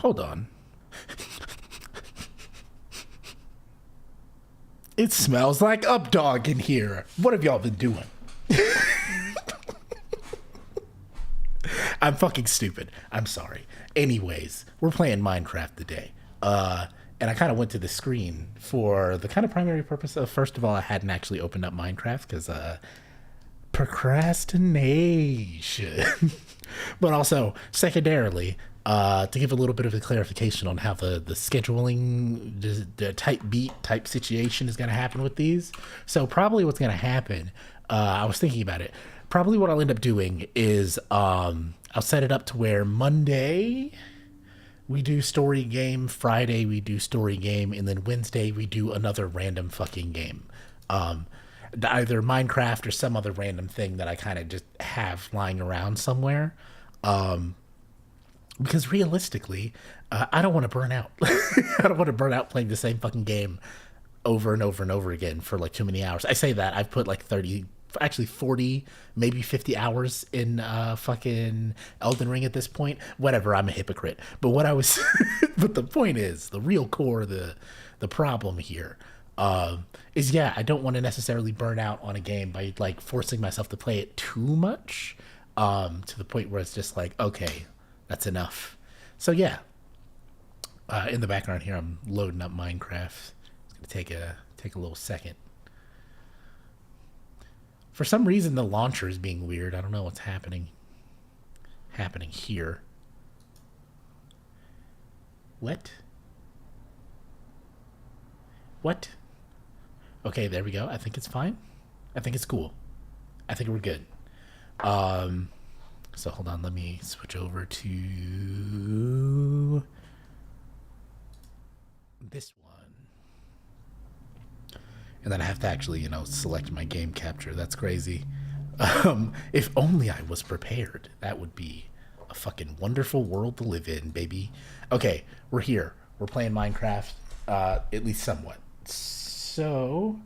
Hold on. It smells like Updog in here. What have y'all been doing? I'm fucking stupid. I'm sorry. Anyways, we're playing Minecraft today. And I kind of went to the screen for the kind of primary purpose of, first of all, I hadn't actually opened up Minecraft because procrastination. But also, secondarily, to give a little bit of a clarification on how the scheduling, the type beat type situation is going to happen with these. So probably what's going to happen, I was thinking about it. Probably what I'll end up doing is I'll set it up to where Monday we do story game, Friday we do story game, and then Wednesday we do another random fucking game. Either Minecraft or some other random thing that I kind of just have lying around somewhere. Because realistically, I don't want to burn out. I don't want to burn out playing the same fucking game over and over and over again for like too many hours. I say that I've put like 30, actually 40, maybe 50 hours in fucking Elden Ring at this point. Whatever, I'm a hypocrite. But what I was, but the point is, the real core of the problem here is, yeah, I don't want to necessarily burn out on a game by like forcing myself to play it too much to the point where it's just like, okay, that's enough. So yeah, in the background here, I'm loading up Minecraft. It's gonna take a little second. For some reason, the launcher is being weird. I don't know what's happening here. What? Okay, there we go. I think it's fine. I think it's cool. I think we're good. So hold on, let me switch over to this one. And then I have to actually, select my game capture. That's crazy. If only I was prepared. That would be a fucking wonderful world to live in, baby. Okay, we're here. We're playing Minecraft, at least somewhat. So,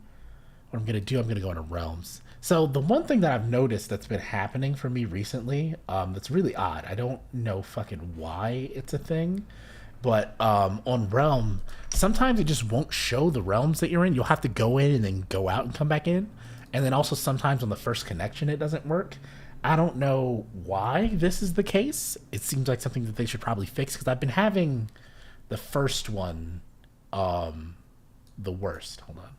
what I'm going to do, I'm going to go into Realms. So, the one thing that I've noticed that's been happening for me recently, that's really odd. I don't know fucking why it's a thing. But on Realm, sometimes it just won't show the realms that you're in. You'll have to go in and then go out and come back in. And then also sometimes on the first connection, it doesn't work. I don't know why this is the case. It seems like something that they should probably fix because I've been having the first one the worst. Hold on.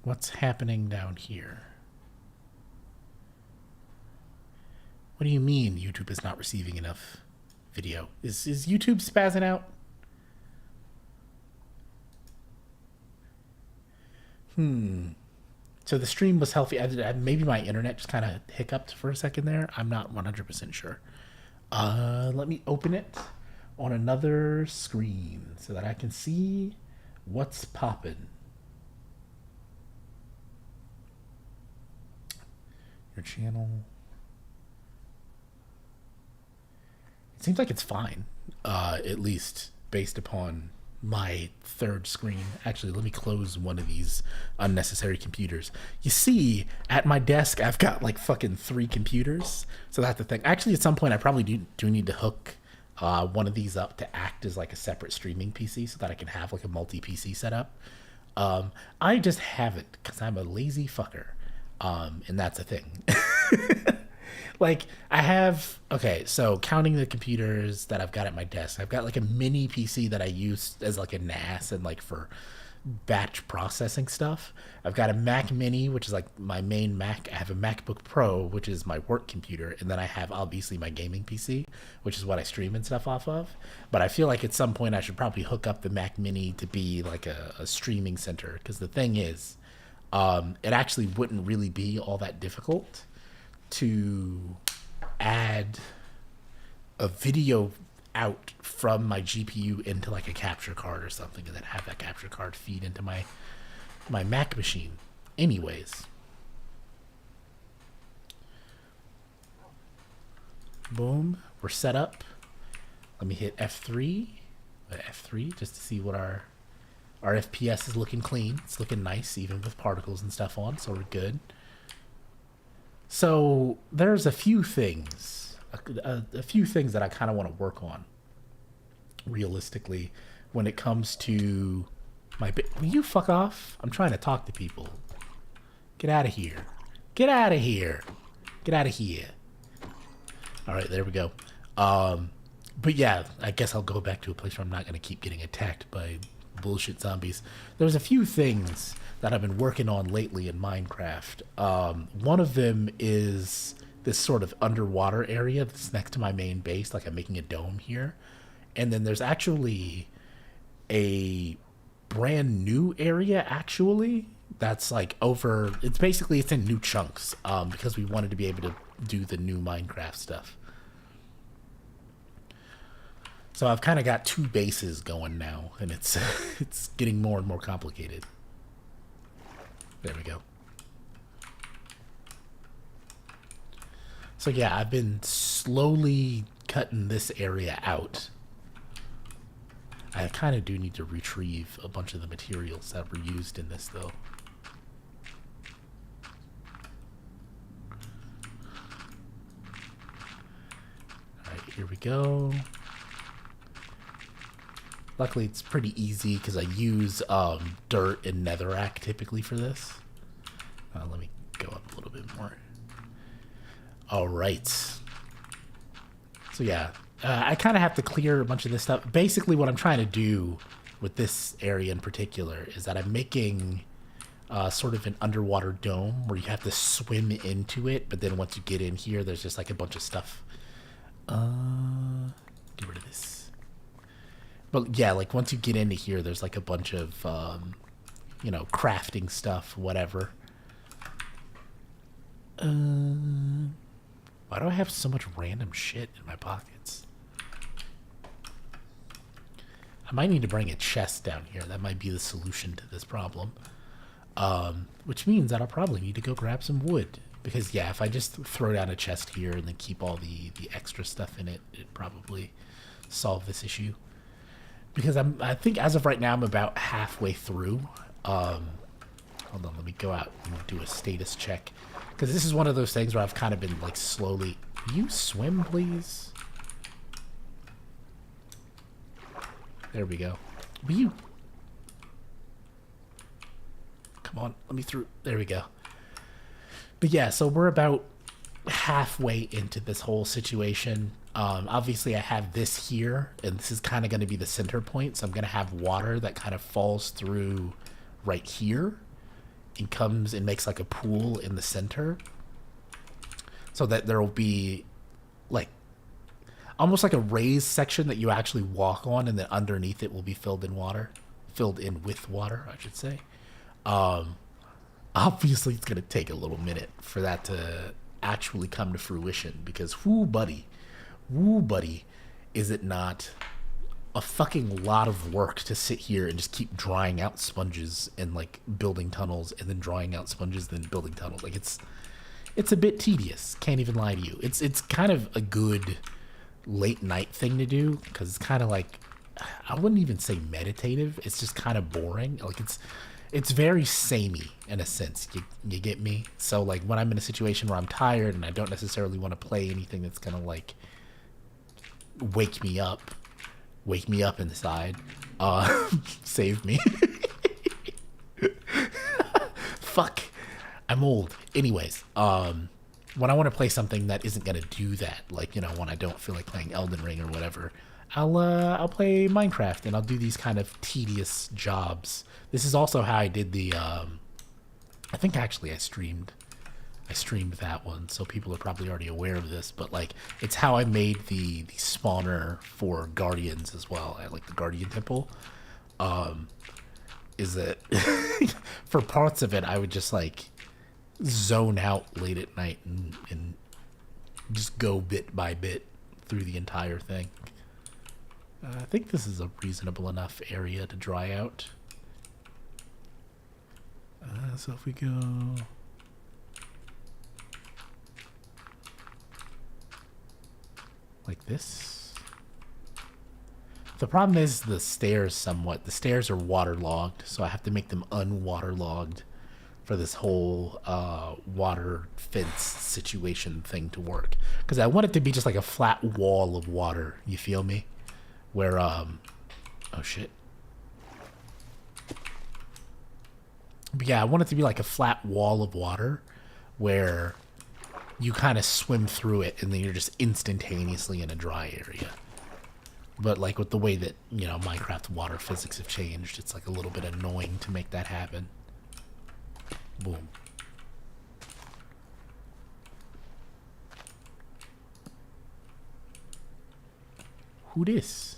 What's happening down here? What do you mean YouTube is not receiving enough video? Is YouTube spazzing out? So the stream was healthy. Maybe my internet just kind of hiccuped for a second there. I'm not 100% sure. Let me open it on another screen so that I can see what's poppin'. Your channel. It seems like it's fine, at least based upon my third screen. Actually, let me close one of these unnecessary computers. You see, at my desk, I've got like fucking 3 computers. So that's the thing. Actually, at some point, I probably do need to hook one of these up to act as like a separate streaming PC so that I can have like a multi-PC setup. I just haven't because I'm a lazy fucker. And that's a thing. Like I have, okay, so counting the computers that I've got at my desk, I've got like a mini PC that I use as like a NAS and like for batch processing stuff. I've got a Mac Mini, which is like my main Mac. I have a MacBook Pro, which is my work computer. And then I have obviously my gaming PC, which is what I stream and stuff off of. But I feel like at some point I should probably hook up the Mac Mini to be like a streaming center. Because the thing is, it actually wouldn't really be all that difficult to add a video out from my GPU into like a capture card or something and then have that capture card feed into my Mac machine. Anyways. Boom. We're set up. Let me hit F3. F3 just to see what our FPS is looking clean. It's looking nice even with particles and stuff on, so we're good. So there's a few things a few things that I kind of want to work on realistically when it comes to my. Will you fuck off? I'm trying to talk to people. Get out of here. Get out of here. Get out of here. All right, there we go. But yeah, I guess I'll go back to a place where I'm not going to keep getting attacked by bullshit zombies. There's a few things that I've been working on lately in Minecraft. One of them is this sort of underwater area that's next to my main base, like I'm making a dome here. And then there's actually a brand new area, actually, that's like over. It's in new chunks, because we wanted to be able to do the new Minecraft stuff. So I've kind of got two bases going now, and it's it's getting more and more complicated. There we go. So yeah, I've been slowly cutting this area out. I kind of do need to retrieve a bunch of the materials that were used in this, though. Alright, here we go. Luckily, it's pretty easy because I use dirt and netherrack typically for this. Let me go up a little bit more. All right. So yeah, I kind of have to clear a bunch of this stuff. Basically, what I'm trying to do with this area in particular is that I'm making sort of an underwater dome where you have to swim into it, but then once you get in here, there's just like a bunch of stuff. Get rid of this. But yeah, like once you get into here, there's like a bunch of, you know, crafting stuff, whatever. Why do I have so much random shit in my pockets? I might need to bring a chest down here. That might be the solution to this problem. Which means that I'll probably need to go grab some wood. Because yeah, if I just throw down a chest here and then keep all the extra stuff in it, it'd probably solve this issue. Because I think as of right now, I'm about halfway through. Hold on, let me go out and do a status check. Because this is one of those things where I've kind of been like slowly. Will you swim, please? There we go. Will you? Come on, let me through. There we go. But yeah, so we're about halfway into this whole situation. Obviously I have this here, and this is kind of going to be the center point, so I'm going to have water that kind of falls through right here and comes and makes like a pool in the center, so that there will be like almost like a raised section that you actually walk on, and then underneath it will be filled in with water, I should say. Obviously it's going to take a little minute for that to actually come to fruition, because woo buddy, is it not a fucking lot of work to sit here and just keep drying out sponges and like building tunnels, and then drying out sponges, then building tunnels. Like it's a bit tedious, can't even lie to you. It's kind of a good late night thing to do, because it's kind of like, I wouldn't even say meditative, it's just kind of boring. Like it's very samey in a sense. You get me? So like when I'm in a situation where I'm tired and I don't necessarily want to play anything that's gonna like wake me up inside, save me. Fuck, I'm old. Anyways, when I want to play something that isn't gonna do that, like, you know, when I don't feel like playing Elden Ring or whatever, I'll play Minecraft, and I'll do these kind of tedious jobs. This is also how I did the I think actually I streamed that one, so people are probably already aware of this, but like it's how I made the spawner for Guardians as well, at like the Guardian Temple. Is that for parts of it I would just like zone out late at night and just go bit by bit through the entire thing. I think this is a reasonable enough area to dry out. So if we go like this. The problem is the stairs somewhat. The stairs are waterlogged, so I have to make them unwaterlogged for this whole water fence situation thing to work. Because I want it to be just like a flat wall of water. You feel me? Where oh shit. But yeah, I want it to be like a flat wall of water where you kind of swim through it and then you're just instantaneously in a dry area. But like with the way that, you know, Minecraft water physics have changed, it's like a little bit annoying to make that happen. Boom. Who this?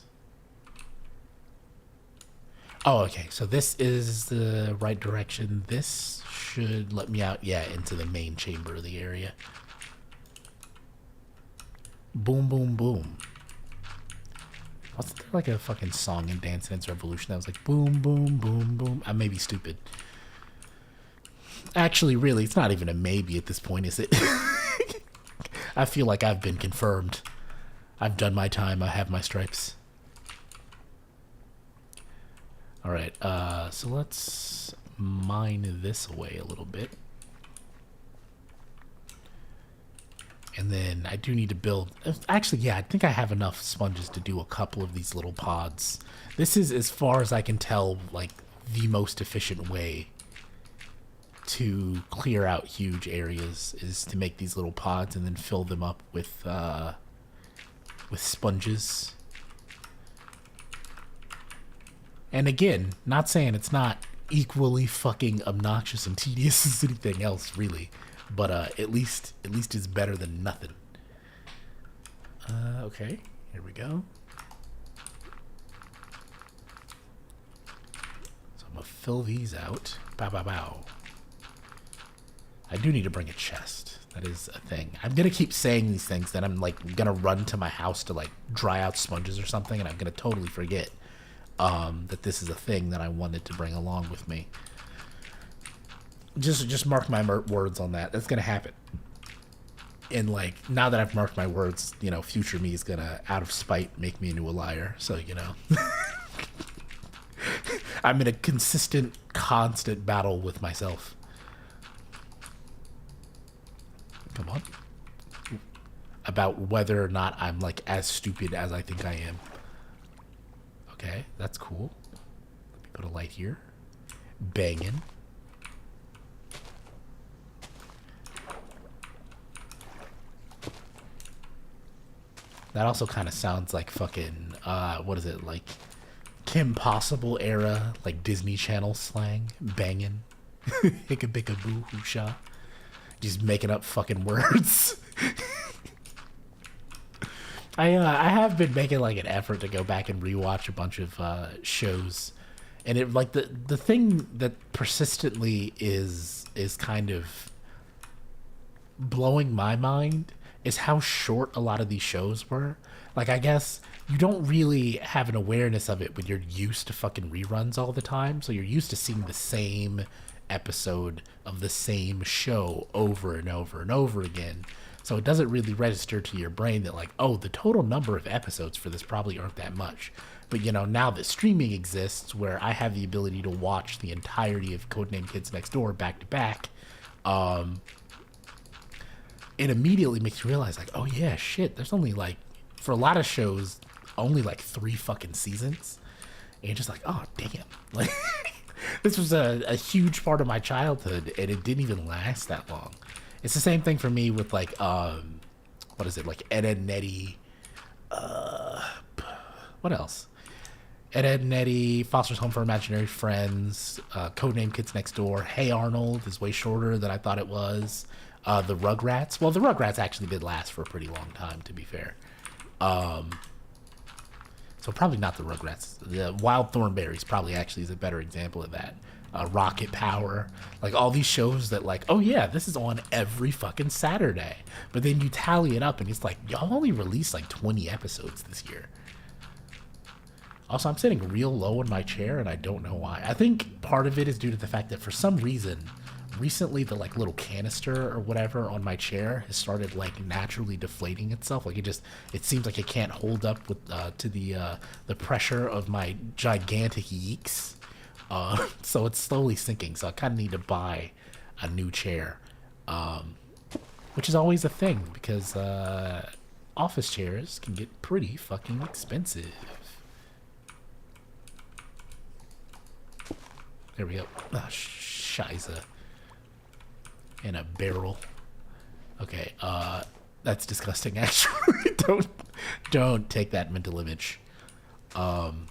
Oh, okay. So this is the right direction. This should let me out, yeah, into the main chamber of the area. Boom, boom, boom. Wasn't there like a fucking song in Dance Dance Revolution that was like boom, boom, boom, boom? I may be stupid. Actually, really, it's not even a maybe at this point, is it? I feel like I've been confirmed. I've done my time. I have my stripes. Alright, so let's mine this away a little bit. And then I do need to build... Actually, yeah, I think I have enough sponges to do a couple of these little pods. This is, as far as I can tell, like, the most efficient way to clear out huge areas is to make these little pods and then fill them up with sponges. And again, not saying it's not equally fucking obnoxious and tedious as anything else, really. But at least it's better than nothing. Okay, here we go. So I'm gonna fill these out. Bow, bow, bow. I do need to bring a chest. That is a thing. I'm gonna keep saying these things, then I'm like gonna run to my house to like dry out sponges or something, and I'm gonna totally forget that this is a thing that I wanted to bring along with me. Just mark my words on that. That's gonna happen. And like now that I've marked my words, you know, future me is gonna, out of spite, make me into a liar. So you know, I'm in a constant battle with myself. Come on. About whether or not I'm like as stupid as I think I am. Okay, that's cool. Let me put a light here. Banging. That also kind of sounds like fucking, what is it, like Kim Possible era, like Disney Channel slang. Banging. Hickabicka-boo hoosha. Just making up fucking words. I have been making like an effort to go back and rewatch a bunch of shows, and it like the thing that persistently is kind of blowing my mind is how short a lot of these shows were. Like, I guess you don't really have an awareness of it when you're used to fucking reruns all the time, so you're used to seeing the same episode of the same show over and over and over again. So it doesn't really register to your brain that like, oh, the total number of episodes for this probably aren't that much. But you know, now that streaming exists, where I have the ability to watch the entirety of Codename Kids Next Door back to back, it immediately makes you realize like, oh yeah, shit, there's only like, for a lot of shows, only like 3 fucking seasons. And you're just like, oh damn. Like this was a huge part of my childhood, and it didn't even last that long. It's the same thing for me with like, what is it, like Ed, Edd n Eddy, what else? Ed, Edd n Eddy, Foster's Home for Imaginary Friends, Codename Kids Next Door, Hey Arnold is way shorter than I thought it was. The Rugrats. Well, the Rugrats actually did last for a pretty long time, to be fair. So probably not the Rugrats. The Wild Thornberrys probably actually is a better example of that. Rocket Power. Like all these shows that like, oh yeah, this is on every fucking Saturday. But then you tally it up and it's like, y'all only released like 20 episodes this year. Also, I'm sitting real low in my chair and I don't know why. I think part of it is due to the fact that for some reason, recently the like little canister or whatever on my chair has started like naturally deflating itself. Like it seems like it can't hold up with to the pressure of my gigantic yeeks. So it's slowly sinking. So I kind of need to buy a new chair, which is always a thing because office chairs can get pretty fucking expensive. There we go. Ah, shiza. In a barrel. Okay, that's disgusting, actually. Don't take that mental image, and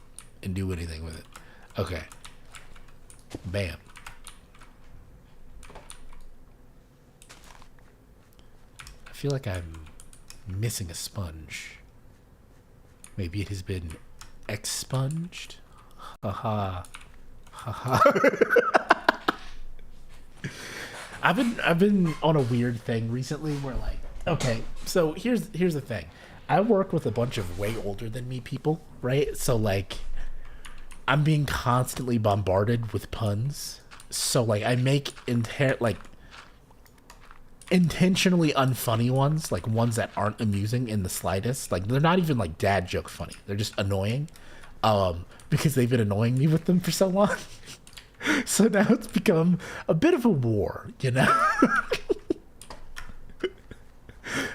do anything with it. Okay. Bam. I feel like I'm missing a sponge. Maybe it has been expunged? Haha. Haha. I've been on a weird thing recently where like, okay, so here's the thing. I work with a bunch of way older than me people, right? So like I'm being constantly bombarded with puns. So like I make intentionally unfunny ones, like ones that aren't amusing in the slightest. Like they're not even like dad joke funny. They're just annoying. Because they've been annoying me with them for so long. So now it's become a bit of a war, you know?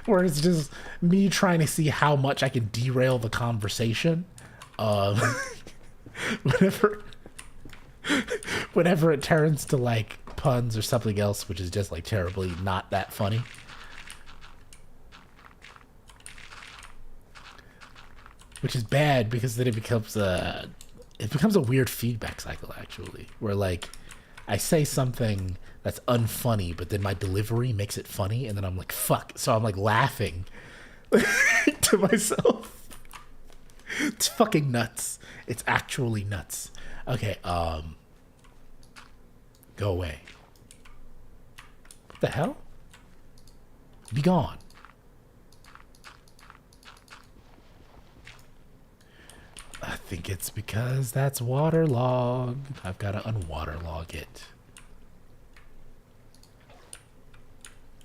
Where it's just me trying to see how much I can derail the conversation. Whenever it turns to like puns or something else, which is just like terribly not that funny. Which is bad because then it becomes a weird feedback cycle, actually, where like I say something that's unfunny, but then my delivery makes it funny, and then I'm like, fuck. So I'm like laughing to myself. It's fucking nuts. It's actually nuts. Okay, go away. What the hell? Be gone. I think it's because that's waterlogged. I've got to unwaterlog it.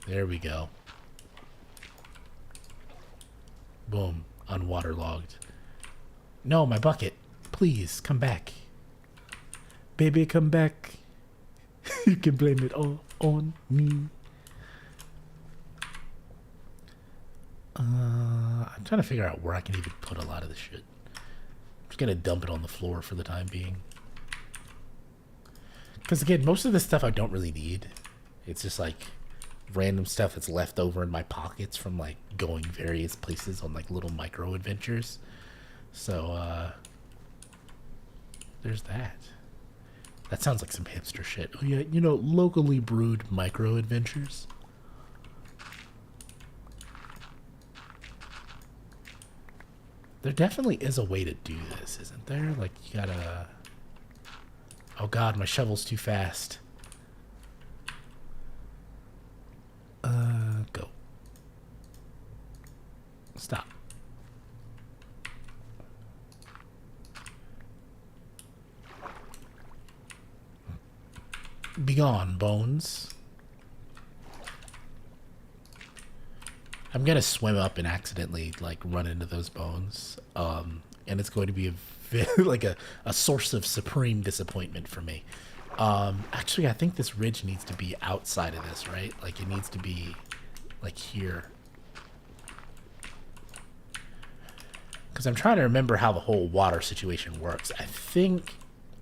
There we go. Boom. Unwaterlogged. No, my bucket. Please, come back. Baby, come back. You can blame it all on me. I'm trying to figure out where I can even put a lot of this shit. I'm just gonna dump it on the floor for the time being. Because again, most of this stuff I don't really need. It's just like random stuff that's left over in my pockets from like going various places on like little micro adventures. So there's that. That sounds like some hipster shit. Oh yeah, you know, locally brewed micro adventures. There definitely is a way to do this, isn't there? Like, you gotta... Oh god, my shovel's too fast. Go. Stop. Be gone, bones. I'm gonna swim up and accidentally like run into those bones, and it's going to be like a source of supreme disappointment for me. Actually, I think this ridge needs to be outside of this, right? Like it needs to be like here, because I'm trying to remember how the whole water situation works. I think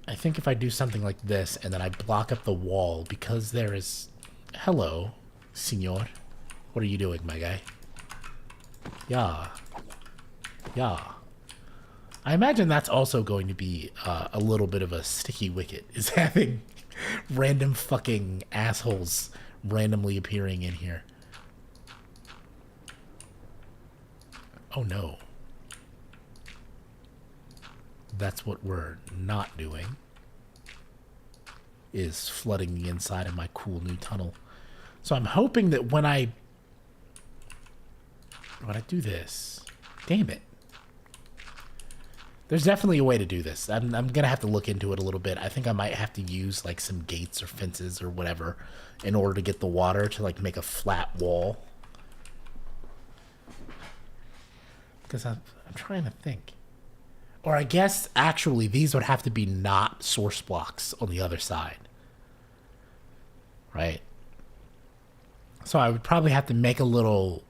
if I do something like this and then I block up the wall because there is... Hello, senor. What are you doing, my guy? Yeah. Yeah. I imagine that's also going to be a little bit of a sticky wicket, is having random fucking assholes randomly appearing in here. Oh no. That's what we're not doing, is flooding the inside of my cool new tunnel. So I'm hoping that when I do this, damn it. There's definitely a way to do this. I'm gonna have to look into it a little bit. I think I might have to use like some gates or fences or whatever in order to get the water to like make a flat wall. Because I'm trying to think. Or I guess, actually, these would have to be not source blocks on the other side. Right? So I would probably have to make a little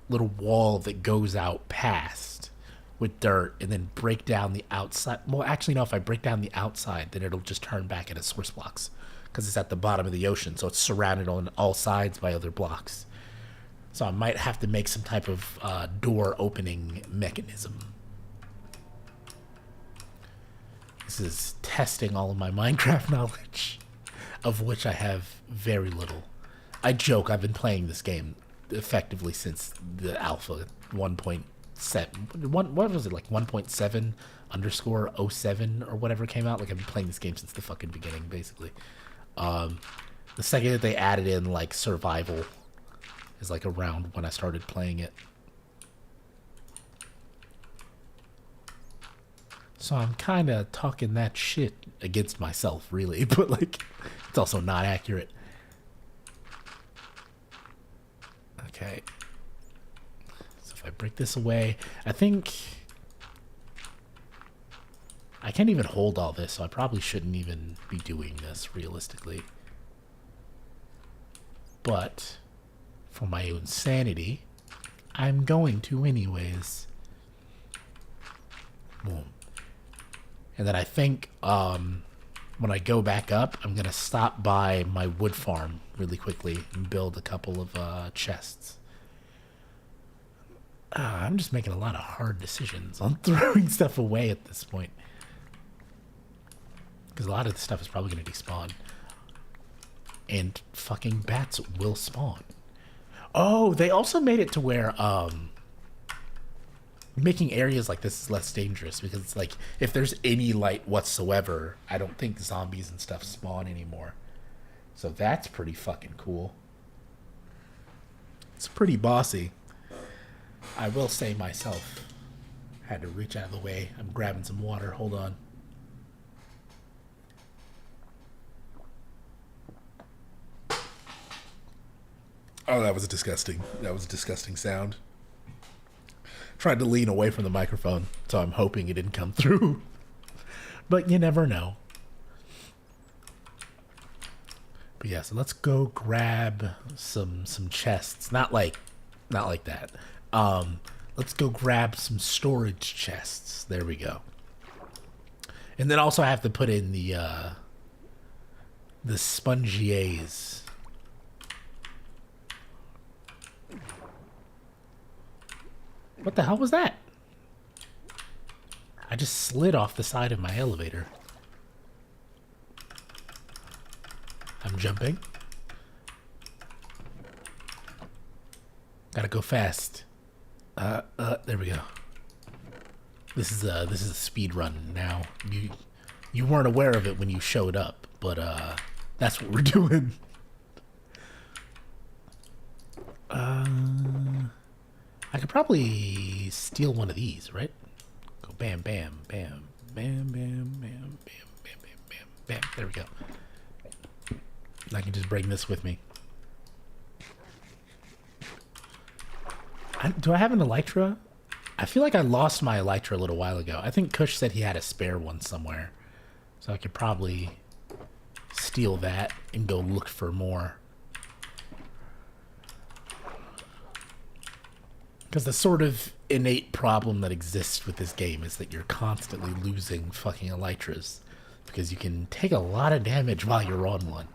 wall that goes out past with dirt and then break down the outside. Well, actually, no, if I break down the outside, then it'll just turn back into source blocks because it's at the bottom of the ocean, so it's surrounded on all sides by other blocks. So I might have to make some type of door opening mechanism. This is testing all of my Minecraft knowledge, of which I have very little. I joke, I've been playing this game effectively since the alpha 1.7. What was it, like 1.7 underscore 07 or whatever came out? Like, I've been playing this game since the fucking beginning, basically. The second that they added in, like, survival is, like, around when I started playing it. So I'm kind of talking that shit against myself, really, but, like, it's also not accurate. Okay. So if I break this away, I think I can't even hold all this, so I probably shouldn't even be doing this realistically. But for my own sanity, I'm going to anyways. Boom. And then I think when I go back up, I'm going to stop by my wood farm really quickly and build a couple of chests. I'm just making a lot of hard decisions on throwing stuff away at this point. Because a lot of the stuff is probably going to despawn. And fucking bats will spawn. Oh, they also made it to where making areas like this is less dangerous, because it's like, if there's any light whatsoever, I don't think zombies and stuff spawn anymore. So that's pretty fucking cool. It's pretty bossy. I will say myself. Had to reach out of the way. I'm grabbing some water. Hold on. Oh, that was disgusting. That was a disgusting sound. Tried to lean away from the microphone, so I'm hoping it didn't come through. But you never know. But yeah, so let's go grab some chests. Not like that. Let's go grab some storage chests. There we go. And then also I have to put in the spongiers. What the hell was that? I just slid off the side of my elevator. I'm jumping. Gotta go fast. There we go. This is a speed run now. You weren't aware of it when you showed up, but that's what we're doing. I could probably steal one of these, right? Go bam, bam, bam, bam, bam, bam, bam, bam, bam, bam, bam. There we go. And I can just bring this with me. Do I have an elytra? I feel like I lost my elytra a little while ago. I think Kush said he had a spare one somewhere. So I could probably steal that and go look for more. Because the sort of innate problem that exists with this game is that you're constantly losing fucking elytras. Because you can take a lot of damage while you're on one.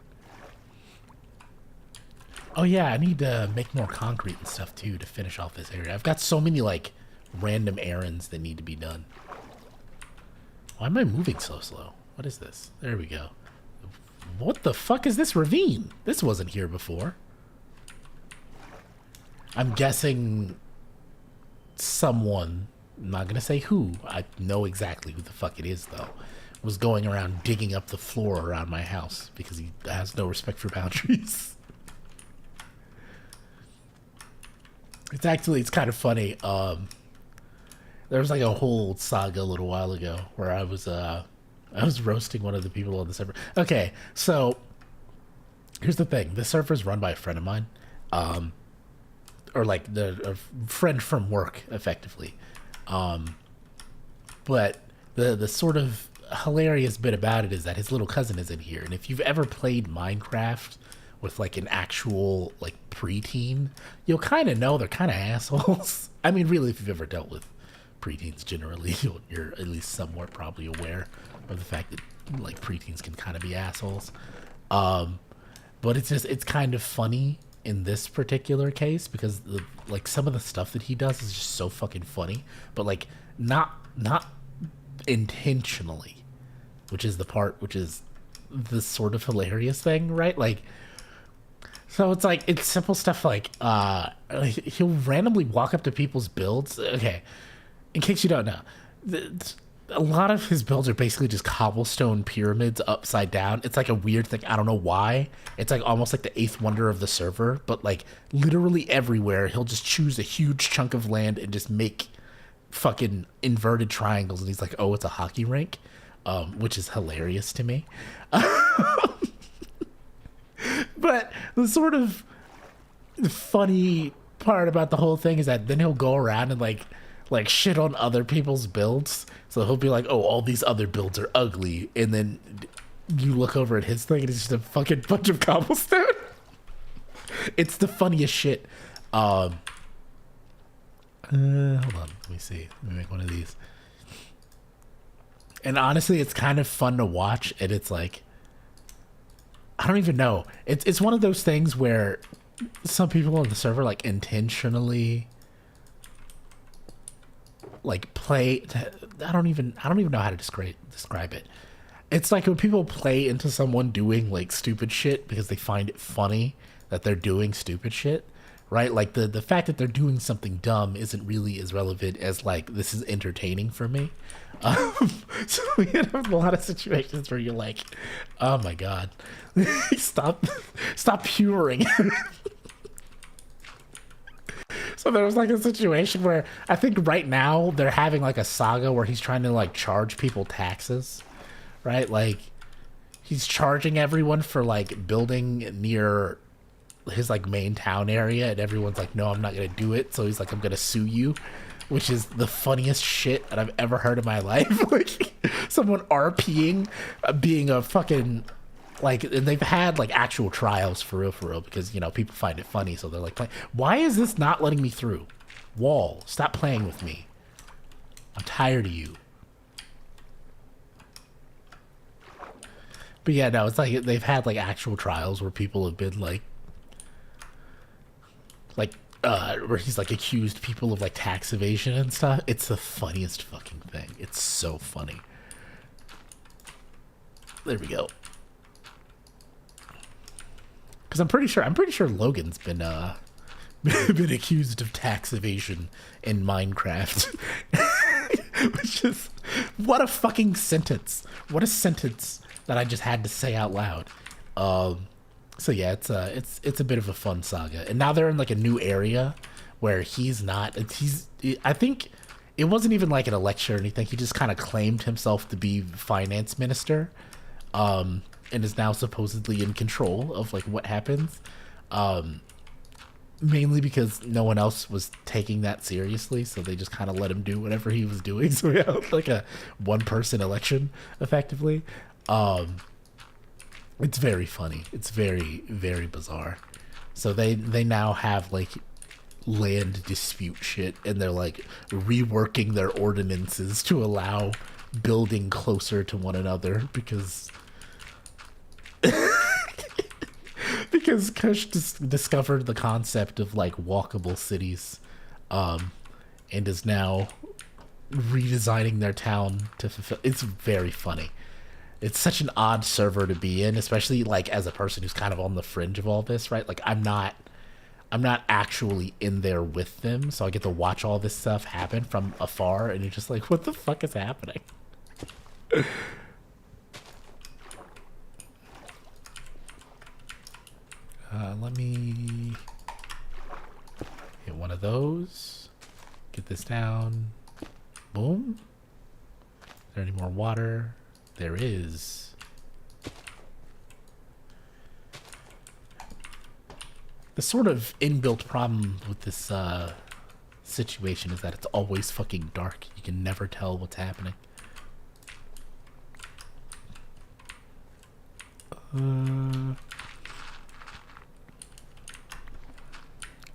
Oh yeah, I need to make more concrete and stuff too to finish off this area. I've got so many like random errands that need to be done. Why am I moving so slow? What is this? There we go. What the fuck is this ravine? This wasn't here before. I'm guessing someone, I'm not gonna say who, I know exactly who the fuck it is though, was going around digging up the floor around my house because he has no respect for boundaries. It's kind of funny. There was like a whole saga a little while ago where I was roasting one of the people on the server. Okay, so here's the thing. The server is run by a friend of mine. Or like a friend from work, effectively. But the sort of hilarious bit about it is that his little cousin is in here. And if you've ever played Minecraft with like an actual like preteen, you'll kind of know they're kind of assholes. I mean, really, if you've ever dealt with preteens generally, you're at least somewhat probably aware of the fact that like preteens can kind of be assholes. But it's kind of funny in this particular case because like some of the stuff that he does is just so fucking funny, but like not intentionally, which is the part which is the sort of hilarious thing, right? Like, so it's like it's simple stuff like he'll randomly walk up to people's builds. Okay, in case you don't know, a lot of his builds are basically just cobblestone pyramids upside down. It's like a weird thing. I don't know why. It's like almost like the eighth wonder of the server, but like literally everywhere he'll just choose a huge chunk of land and just make fucking inverted triangles. And he's like, oh, it's a hockey rink, which is hilarious to me. But the sort of funny part about the whole thing is that then he'll go around and like shit on other people's builds. So he'll be like, oh, all these other builds are ugly. And then you look over at his thing and it's just a fucking bunch of cobblestone. It's the funniest shit. Hold on, let me see. Let me make one of these. And honestly, it's kind of fun to watch. And it's like, I don't even know. It's one of those things where some people on the server like intentionally like play. I don't even know how to describe it. It's like when people play into someone doing like stupid shit because they find it funny that they're doing stupid shit, right? Like the fact that they're doing something dumb isn't really as relevant as like this is entertaining for me. So we have a lot of situations where you're like, oh my god, stop puring. So there was like a situation where I think right now they're having like a saga where he's trying to like charge people taxes, right? Like he's charging everyone for like building near his like main town area, and everyone's like, no, I'm not gonna do it. So he's like, I'm gonna sue you, which is the funniest shit that I've ever heard in my life. Like someone RPing being a fucking like, and they've had like actual trials for real, because, you know, people find it funny. So they're like, why is this not letting me through? Wall, stop playing with me. I'm tired of you. But yeah, no, it's like they've had like actual trials where people have been like where he's like accused people of like tax evasion and stuff. It's the funniest fucking thing. It's so funny. There we go. Because I'm pretty sure Logan's been been accused of tax evasion in Minecraft. Which is, what a fucking sentence. What a sentence that I just had to say out loud. So yeah, it's a bit of a fun saga. And now they're in like a new area where I think it wasn't even like an election or anything. He just kind of claimed himself to be finance minister. And is now supposedly in control of like what happens, mainly because no one else was taking that seriously, so they just kind of let him do whatever he was doing. So yeah, like a one-person election, effectively. It's very funny. It's very, very bizarre. So they now have like land dispute shit, and they're like reworking their ordinances to allow building closer to one another because Kush discovered the concept of like walkable cities, and is now redesigning their town to fulfill. It's very funny. It's such an odd server to be in, especially like as a person who's kind of on the fringe of all this, right? Like I'm not actually in there with them, so I get to watch all this stuff happen from afar, and you're just like, what the fuck is happening? Let me hit one of those. Get this down. Boom. Is there any more water? There is. The sort of inbuilt problem with this situation is that it's always fucking dark. You can never tell what's happening.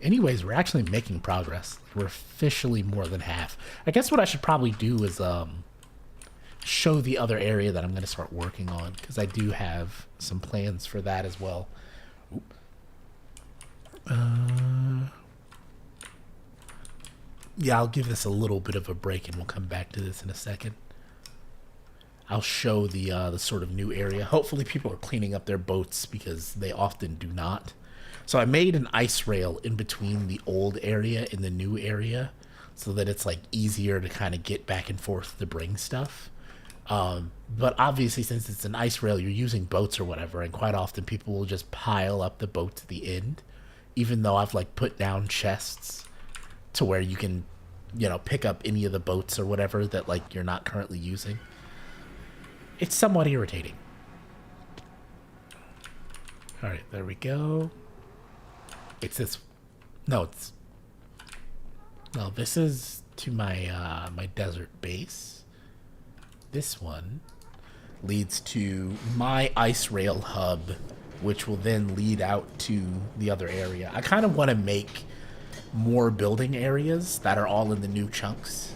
Anyways, we're actually making progress. We're officially more than half. I guess what I should probably do is show the other area that I'm going to start working on, because I do have some plans for that as well. Yeah, I'll give this a little bit of a break, and we'll come back to this in a second. I'll show the sort of new area. Hopefully people are cleaning up their boats, because they often do not. So I made an ice rail in between the old area and the new area, so that it's like easier to kind of get back and forth to bring stuff. But obviously, since it's an ice rail, you're using boats or whatever, and quite often people will just pile up the boat to the end, even though I've like put down chests to where you can, you know, pick up any of the boats or whatever that like you're not currently using. It's somewhat irritating. All right, there we go. It's this. No, this is to my my desert base. This one leads to my ice rail hub, which will then lead out to the other area. I kind of want to make more building areas that are all in the new chunks,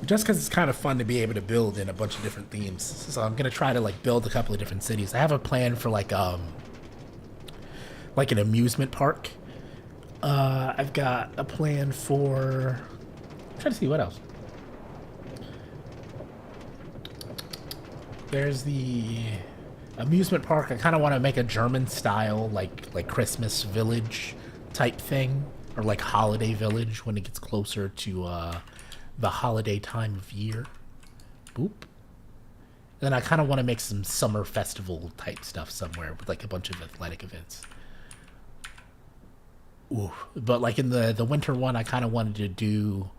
just because it's kind of fun to be able to build in a bunch of different themes. So I'm gonna try to like build a couple of different cities. I have a plan for like an amusement park. I've got a plan for, I'm trying to see what else. There's the amusement park. I kind of want to make a German style like Christmas village type thing, or like holiday village when it gets closer to the holiday time of year. Boop. And then I kind of want to make some summer festival type stuff somewhere with like a bunch of athletic events. Ooh. But like in the winter one, I kind of wanted to do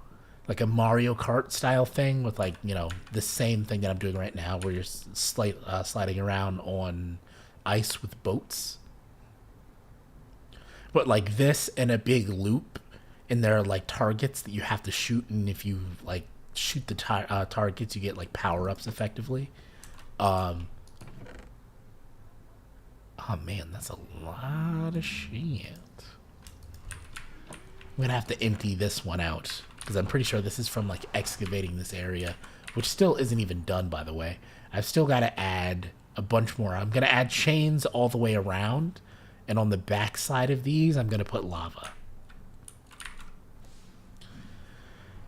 like a Mario Kart style thing with like, you know, the same thing that I'm doing right now, where you're sliding around on ice with boats. But like this in a big loop, and there are like targets that you have to shoot, and if you like shoot the targets, you get like power-ups effectively. Oh man, that's a lot of shit. I'm gonna have to empty this one out, because I'm pretty sure this is from like excavating this area, which still isn't even done, by the way. I've still got to add a bunch more. I'm gonna add chains all the way around, and on the back side of these I'm gonna put lava.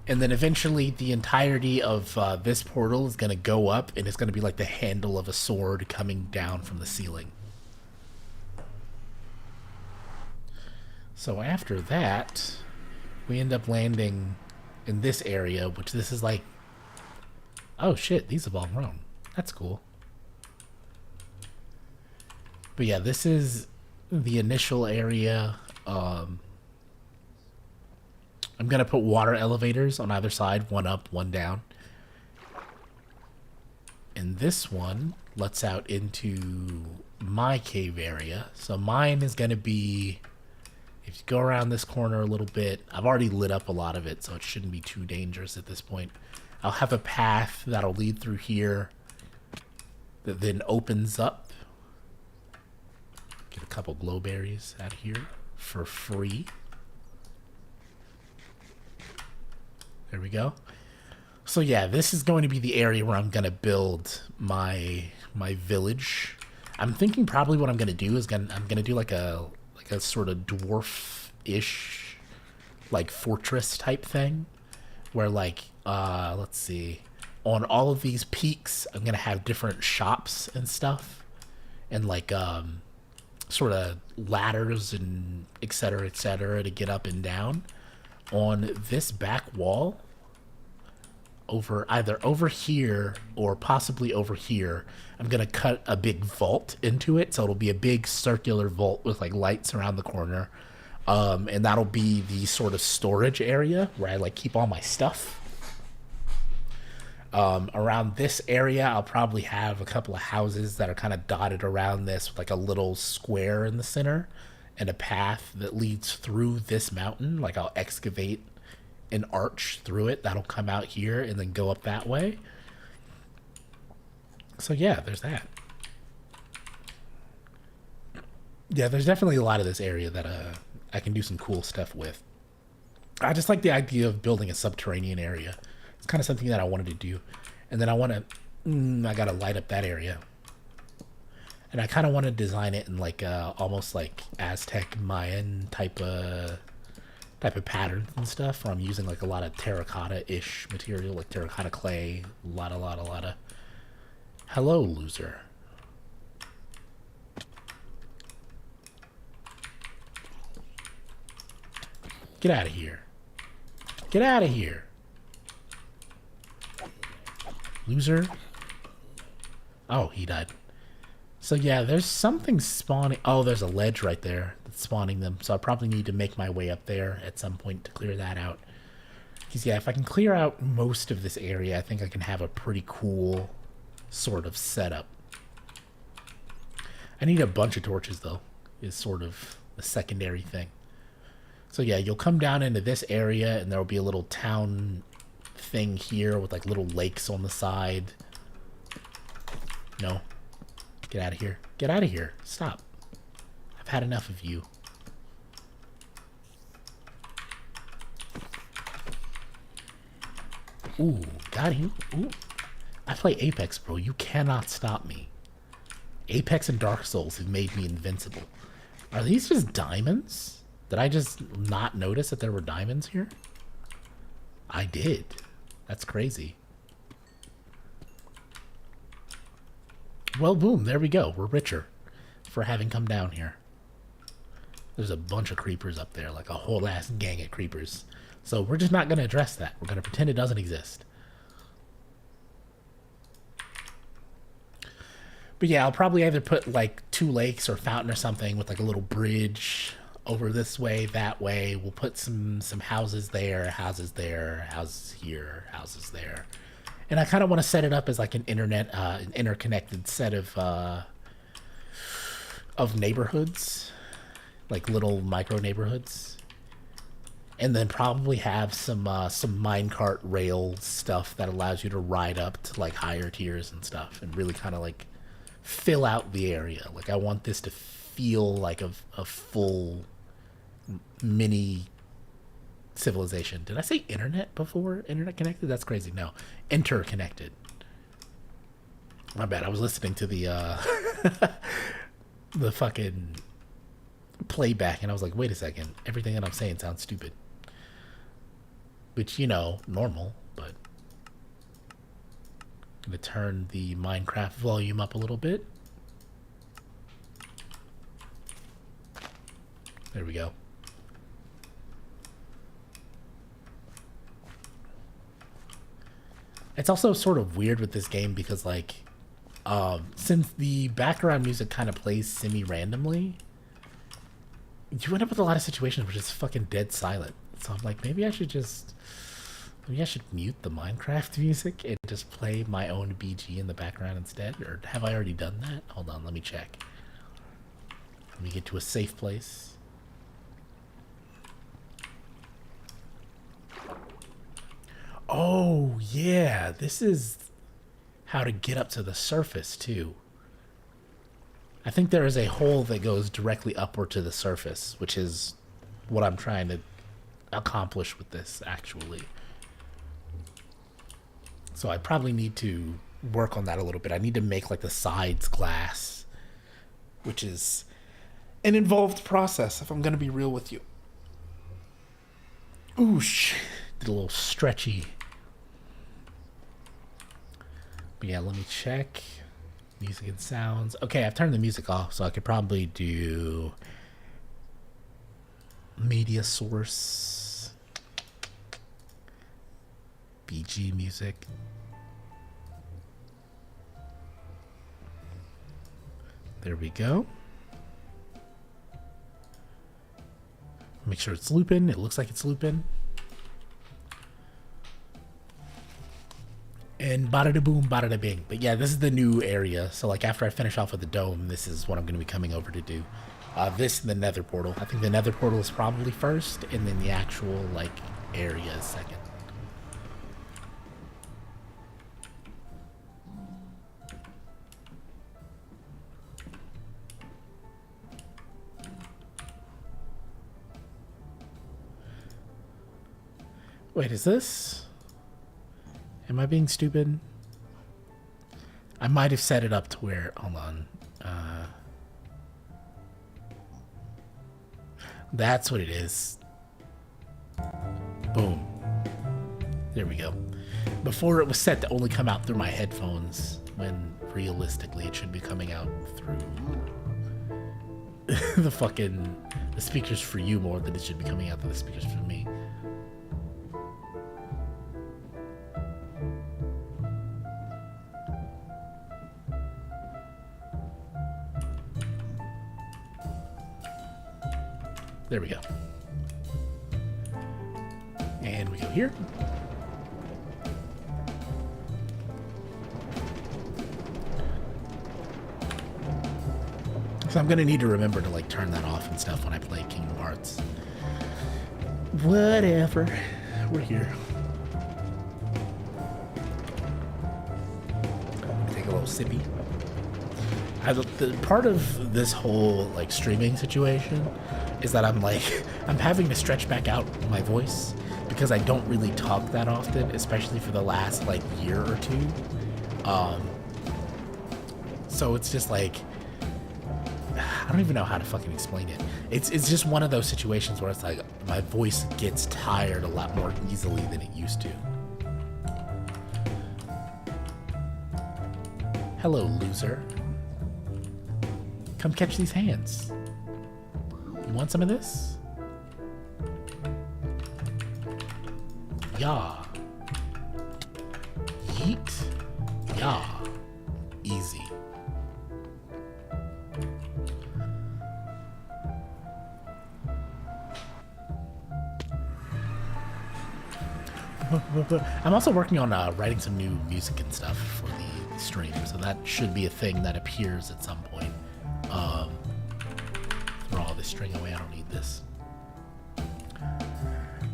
And then eventually the entirety of this portal is gonna go up, and it's gonna be like the handle of a sword coming down from the ceiling. So after that, we end up landing in this area, which this is like, oh shit, these have all grown. That's cool. But yeah, this is the initial area. I'm gonna put water elevators on either side, one up, one down. And this one lets out into my cave area. So mine is gonna be, if you go around this corner a little bit, I've already lit up a lot of it, so it shouldn't be too dangerous at this point. I'll have a path that'll lead through here that then opens up. Get a couple glowberries out of here for free. There we go. So yeah, this is going to be the area where I'm gonna build my village. I'm thinking probably what I'm gonna do is I'm gonna do like a sort of dwarf-ish like fortress type thing, where like let's see, on all of these peaks I'm gonna have different shops and stuff, and like sort of ladders and etc to get up and down. On this back wall, either over here or possibly over here, I'm gonna cut a big vault into it, so it'll be a big circular vault with like lights around the corner, and that'll be the sort of storage area where I like keep all my stuff. Around this area, I'll probably have a couple of houses that are kind of dotted around this with like a little square in the center and a path that leads through this mountain. Like I'll excavate an arch through it that'll come out here and then go up that way. So yeah, there's that. Yeah, there's definitely a lot of this area that I can do some cool stuff with. I just like the idea of building a subterranean area. It's kind of something that I wanted to do, and then I want to. I gotta light up that area, and I kind of want to design it in like almost like Aztec Mayan type of patterns and stuff. Where I'm using like a lot of terracotta-ish material, like terracotta clay. A lot of. Hello, loser. Get out of here. Get out of here. Loser. Oh, he died. So yeah, there's something spawning. Oh, there's a ledge right there that's spawning them. So I probably need to make my way up there at some point to clear that out. Because yeah, if I can clear out most of this area, I think I can have a pretty cool sort of setup. I need a bunch of torches though, is sort of the secondary thing. So yeah, you'll come down into this area and there will be a little town thing here with like little lakes on the side. No. Get out of here. Get out of here. Stop. I've had enough of you. Ooh, got him. Ooh. I play Apex, bro. You cannot stop me. Apex and Dark Souls have made me invincible. Are these just diamonds? Did I just not notice that there were diamonds here? I did. That's crazy. Well, boom, there we go. We're richer for having come down here. There's a bunch of creepers up there, like a whole ass gang of creepers. So we're just not going to address that. We're going to pretend it doesn't exist. But yeah, I'll probably either put like 2 lakes or fountain or something with like a little bridge over this way, that way. We'll put some houses there, houses here, houses there. And I kind of want to set it up as like an an interconnected set of neighborhoods, like little micro neighborhoods, and then probably have some minecart rail stuff that allows you to ride up to like higher tiers and stuff, and really kind of like fill out the area. Like I want this to feel like a full mini civilization. Did I say internet before? Internet connected? That's crazy. No, interconnected. My bad. I was listening to the the fucking playback and I was like, wait a second. Everything that I'm saying sounds stupid. Which, you know, normal, but I'm gonna turn the Minecraft volume up a little bit. There we go. It's also sort of weird with this game because, like, since the background music kind of plays semi-randomly, you end up with a lot of situations where it's fucking dead silent. So I'm like, maybe I should mute the Minecraft music and just play my own BG in the background instead? Or have I already done that? Hold on, let me check. Let me get to a safe place. Oh, yeah, this is how to get up to the surface, too. I think there is a hole that goes directly upward to the surface, which is what I'm trying to accomplish with this, actually. So I probably need to work on that a little bit. I need to make, like, the sides glass, which is an involved process, if I'm going to be real with you. Oosh. Did a little stretchy. But yeah, let me check. Music and sounds. Okay, I've turned the music off, so I could probably do media source, BG music. There we go. Make sure it's looping. It looks like it's looping. And bada da boom, bada da bing. But yeah, this is the new area. So like after I finish off with the dome, this is what I'm going to be coming over to do. This and the nether portal. I think the nether portal is probably first, and then the actual like area is second. Wait, is this? Am I being stupid? I might have set it up to where. Hold on. That's what it is. Boom. There we go. Before it was set to only come out through my headphones, when realistically it should be coming out through the speakers for you more than it should be coming out through the speakers for me. There we go. And we go here. So I'm gonna need to remember to like turn that off and stuff when I play Kingdom Hearts. Whatever. We're here. Take a little sippy. The part of this whole like streaming situation is that I'm having to stretch back out my voice because I don't really talk that often, especially for the last like year or two. So it's just like, I don't even know how to fucking explain it. It's just one of those situations where it's like my voice gets tired a lot more easily than it used to. Hello, loser. Come catch these hands. You want some of this? Yeah. Yeet. Yeah. Easy. I'm also working on writing some new music and stuff for the stream, so that should be a thing that appears at some point. Throw all this string away, I don't need this.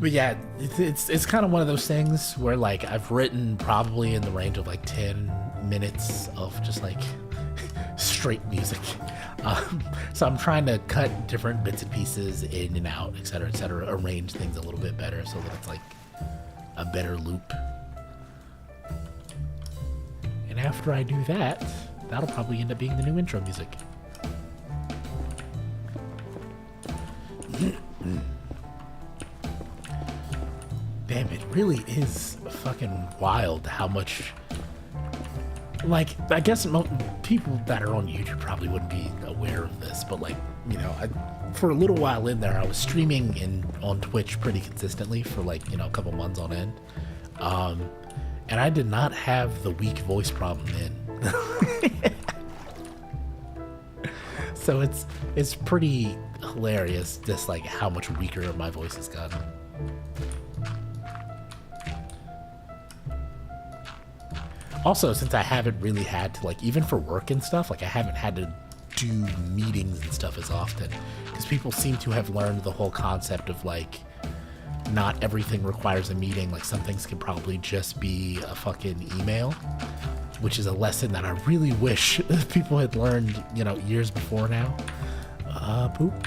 But yeah, it's kind of one of those things where like I've written probably in the range of like 10 minutes of just like straight music. So I'm trying to cut different bits and pieces in and out, etc., arrange things a little bit better so that it's like a better loop. And after I do that, that'll probably end up being the new intro music. Damn, it really is fucking wild how much, like, I guess people that are on YouTube probably wouldn't be aware of this, but like, you know, for a little while in there, I was streaming on Twitch pretty consistently for like, you know, a couple months on end. And I did not have the weak voice problem then. So it's pretty hilarious just like how much weaker my voice has gotten. Also, since I haven't really had to, like, even for work and stuff, like I haven't had to do meetings and stuff as often, because people seem to have learned the whole concept of like not everything requires a meeting. Like some things can probably just be a fucking email, which is a lesson that I really wish people had learned, you know, years before now. Poop.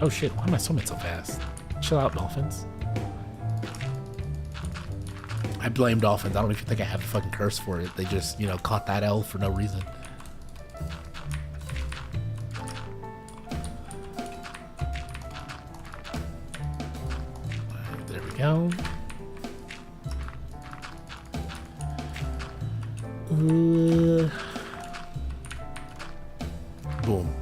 Oh shit, why am I swimming so fast? Chill out, dolphins. I blame dolphins. I don't even think I have a fucking curse for it. They just, you know, caught that L for no reason. There we go. Boom.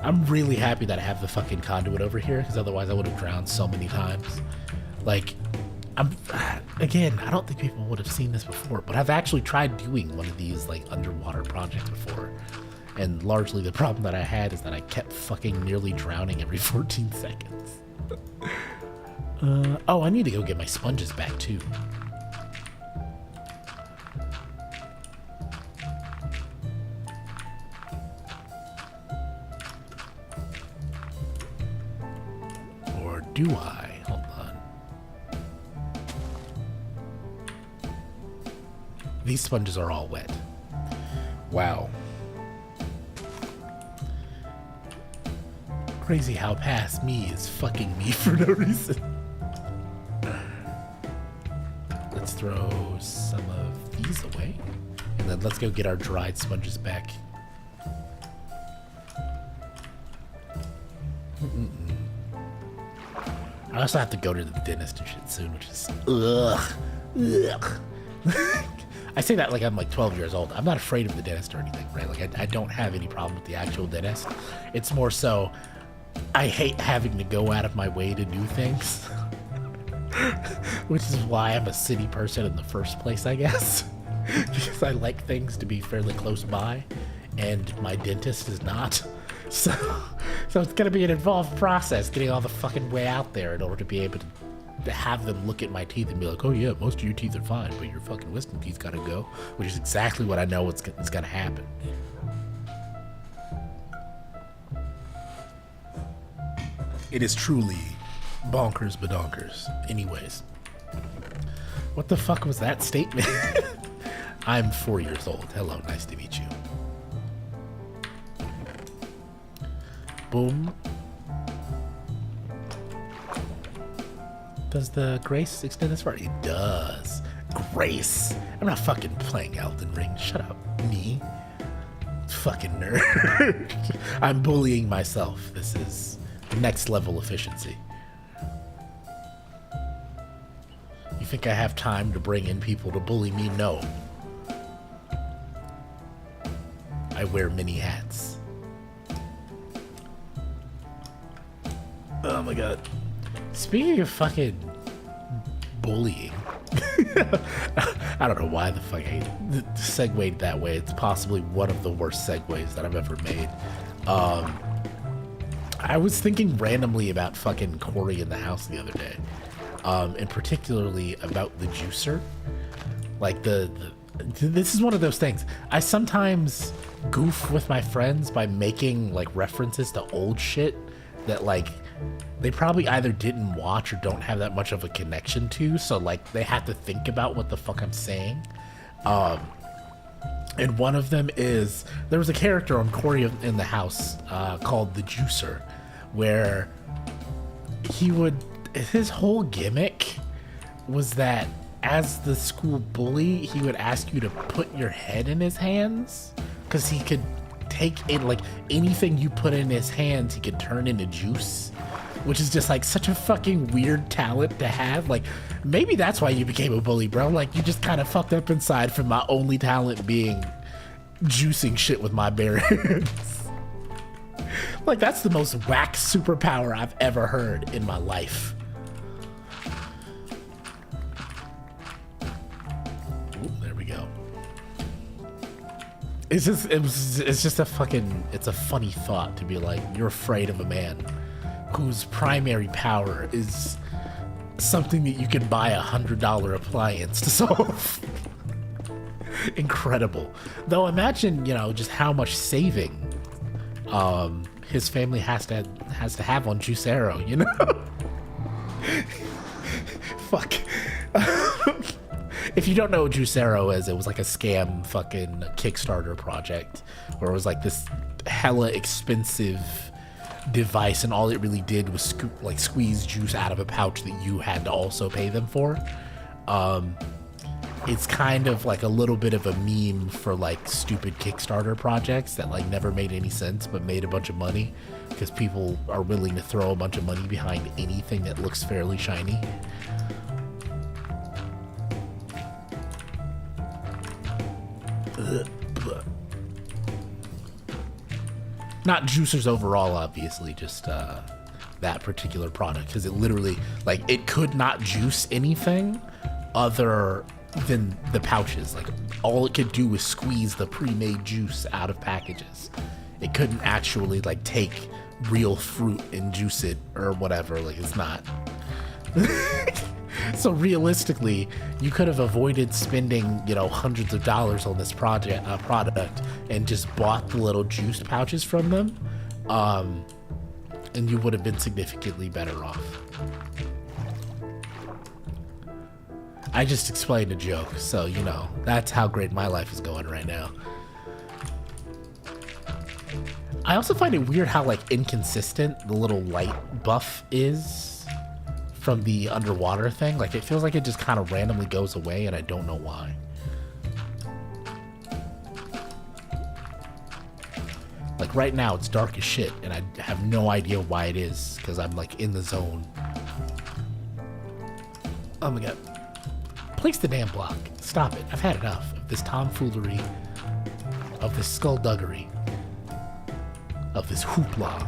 I'm really happy that I have the fucking conduit over here, because otherwise I would have drowned so many times. Like, again, I don't think people would have seen this before, but I've actually tried doing one of these like underwater projects before, and largely the problem that I had is that I kept fucking nearly drowning every 14 seconds. Oh, I need to go get my sponges back too. Or do I? Hold on. These sponges are all wet. Wow. Crazy how past me is fucking me for no reason. Let's throw some of these away. And then let's go get our dried sponges back. I also have to go to the dentist and shit soon, which is ugh. I say that like I'm like 12 years old. I'm not afraid of the dentist or anything, right? Like I don't have any problem with the actual dentist. It's more so I hate having to go out of my way to do things. Which is why I'm a city person in the first place, I guess. Because I like things to be fairly close by, and my dentist is not. So it's gonna be an involved process getting all the fucking way out there in order to be able to have them look at my teeth and be like, oh yeah, most of your teeth are fine, but your fucking wisdom teeth gotta go, which is exactly what I know is gonna happen. It is truly bonkers badonkers. Anyways, what the fuck was that statement? I'm 4 years old. Hello, nice to meet you. Boom. Does the Grace extend this far? It does. Grace. I'm not fucking playing Elden Ring. Shut up, me. Fucking nerd. I'm bullying myself. This is next level efficiency. You think I have time to bring in people to bully me? No. I wear many hats. Oh my god. Speaking of fucking bullying, I don't know why the fuck I segued that way. It's possibly one of the worst segues that I've ever made. I was thinking randomly about fucking Corey in the house the other day, and particularly about the juicer. Like this is one of those things. I sometimes goof with my friends by making like references to old shit that like they probably either didn't watch or don't have that much of a connection to, so like they have to think about what the fuck I'm saying. And one of them is there was a character on Corey in the house called the Juicer, where his whole gimmick was that as the school bully, he would ask you to put your head in his hands because he could take it, like anything you put in his hands, he could turn into juice, which is just like such a fucking weird talent to have. Like maybe that's why you became a bully, bro. Like you just kind of fucked up inside from my only talent being juicing shit with my bare hands. Like that's the most whack superpower I've ever heard in my life. Ooh, there we go. It's just a fucking, it's a funny thought to be like, you're afraid of a man whose primary power is something that you can buy $100 appliance to solve. Incredible. Though imagine, you know, just how much saving his family has to have on Juicero, you know? Fuck. If you don't know what Juicero is, it was like a scam fucking Kickstarter project where it was like this hella expensive device, and all it really did was squeeze juice out of a pouch that you had to also pay them for. It's kind of like a little bit of a meme for like stupid Kickstarter projects that like never made any sense but made a bunch of money because people are willing to throw a bunch of money behind anything that looks fairly shiny. Not juicers overall, obviously, just that particular product, because it literally, like, it could not juice anything other than the pouches. Like, all it could do was squeeze the pre-made juice out of packages. It couldn't actually, like, take real fruit and juice it or whatever. Like, it's not. So realistically, you could have avoided spending, you know, hundreds of dollars on this product and just bought the little juice pouches from them, and you would have been significantly better off. I just explained a joke, so, you know, that's how great my life is going right now. I also find it weird how, like, inconsistent the little light buff is from the underwater thing. Like, it feels like it just kind of randomly goes away, and I don't know why. Like, right now, it's dark as shit, and I have no idea why it is, because I'm, like, in the zone. Oh my god. Place the damn block. Stop it. I've had enough of this tomfoolery, of this skullduggery, of this hoopla.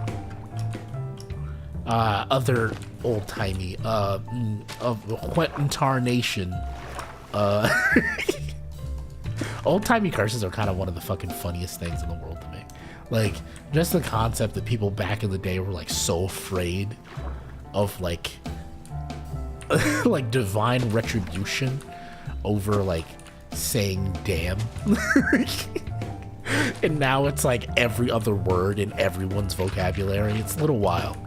Other old-timey, of Quentin Tarnation. Old-timey curses are kind of one of the fucking funniest things in the world to me. Like, just the concept that people back in the day were, like, so afraid of, like, like, divine retribution over, like, saying damn. And now it's, like, every other word in everyone's vocabulary. It's a little wild.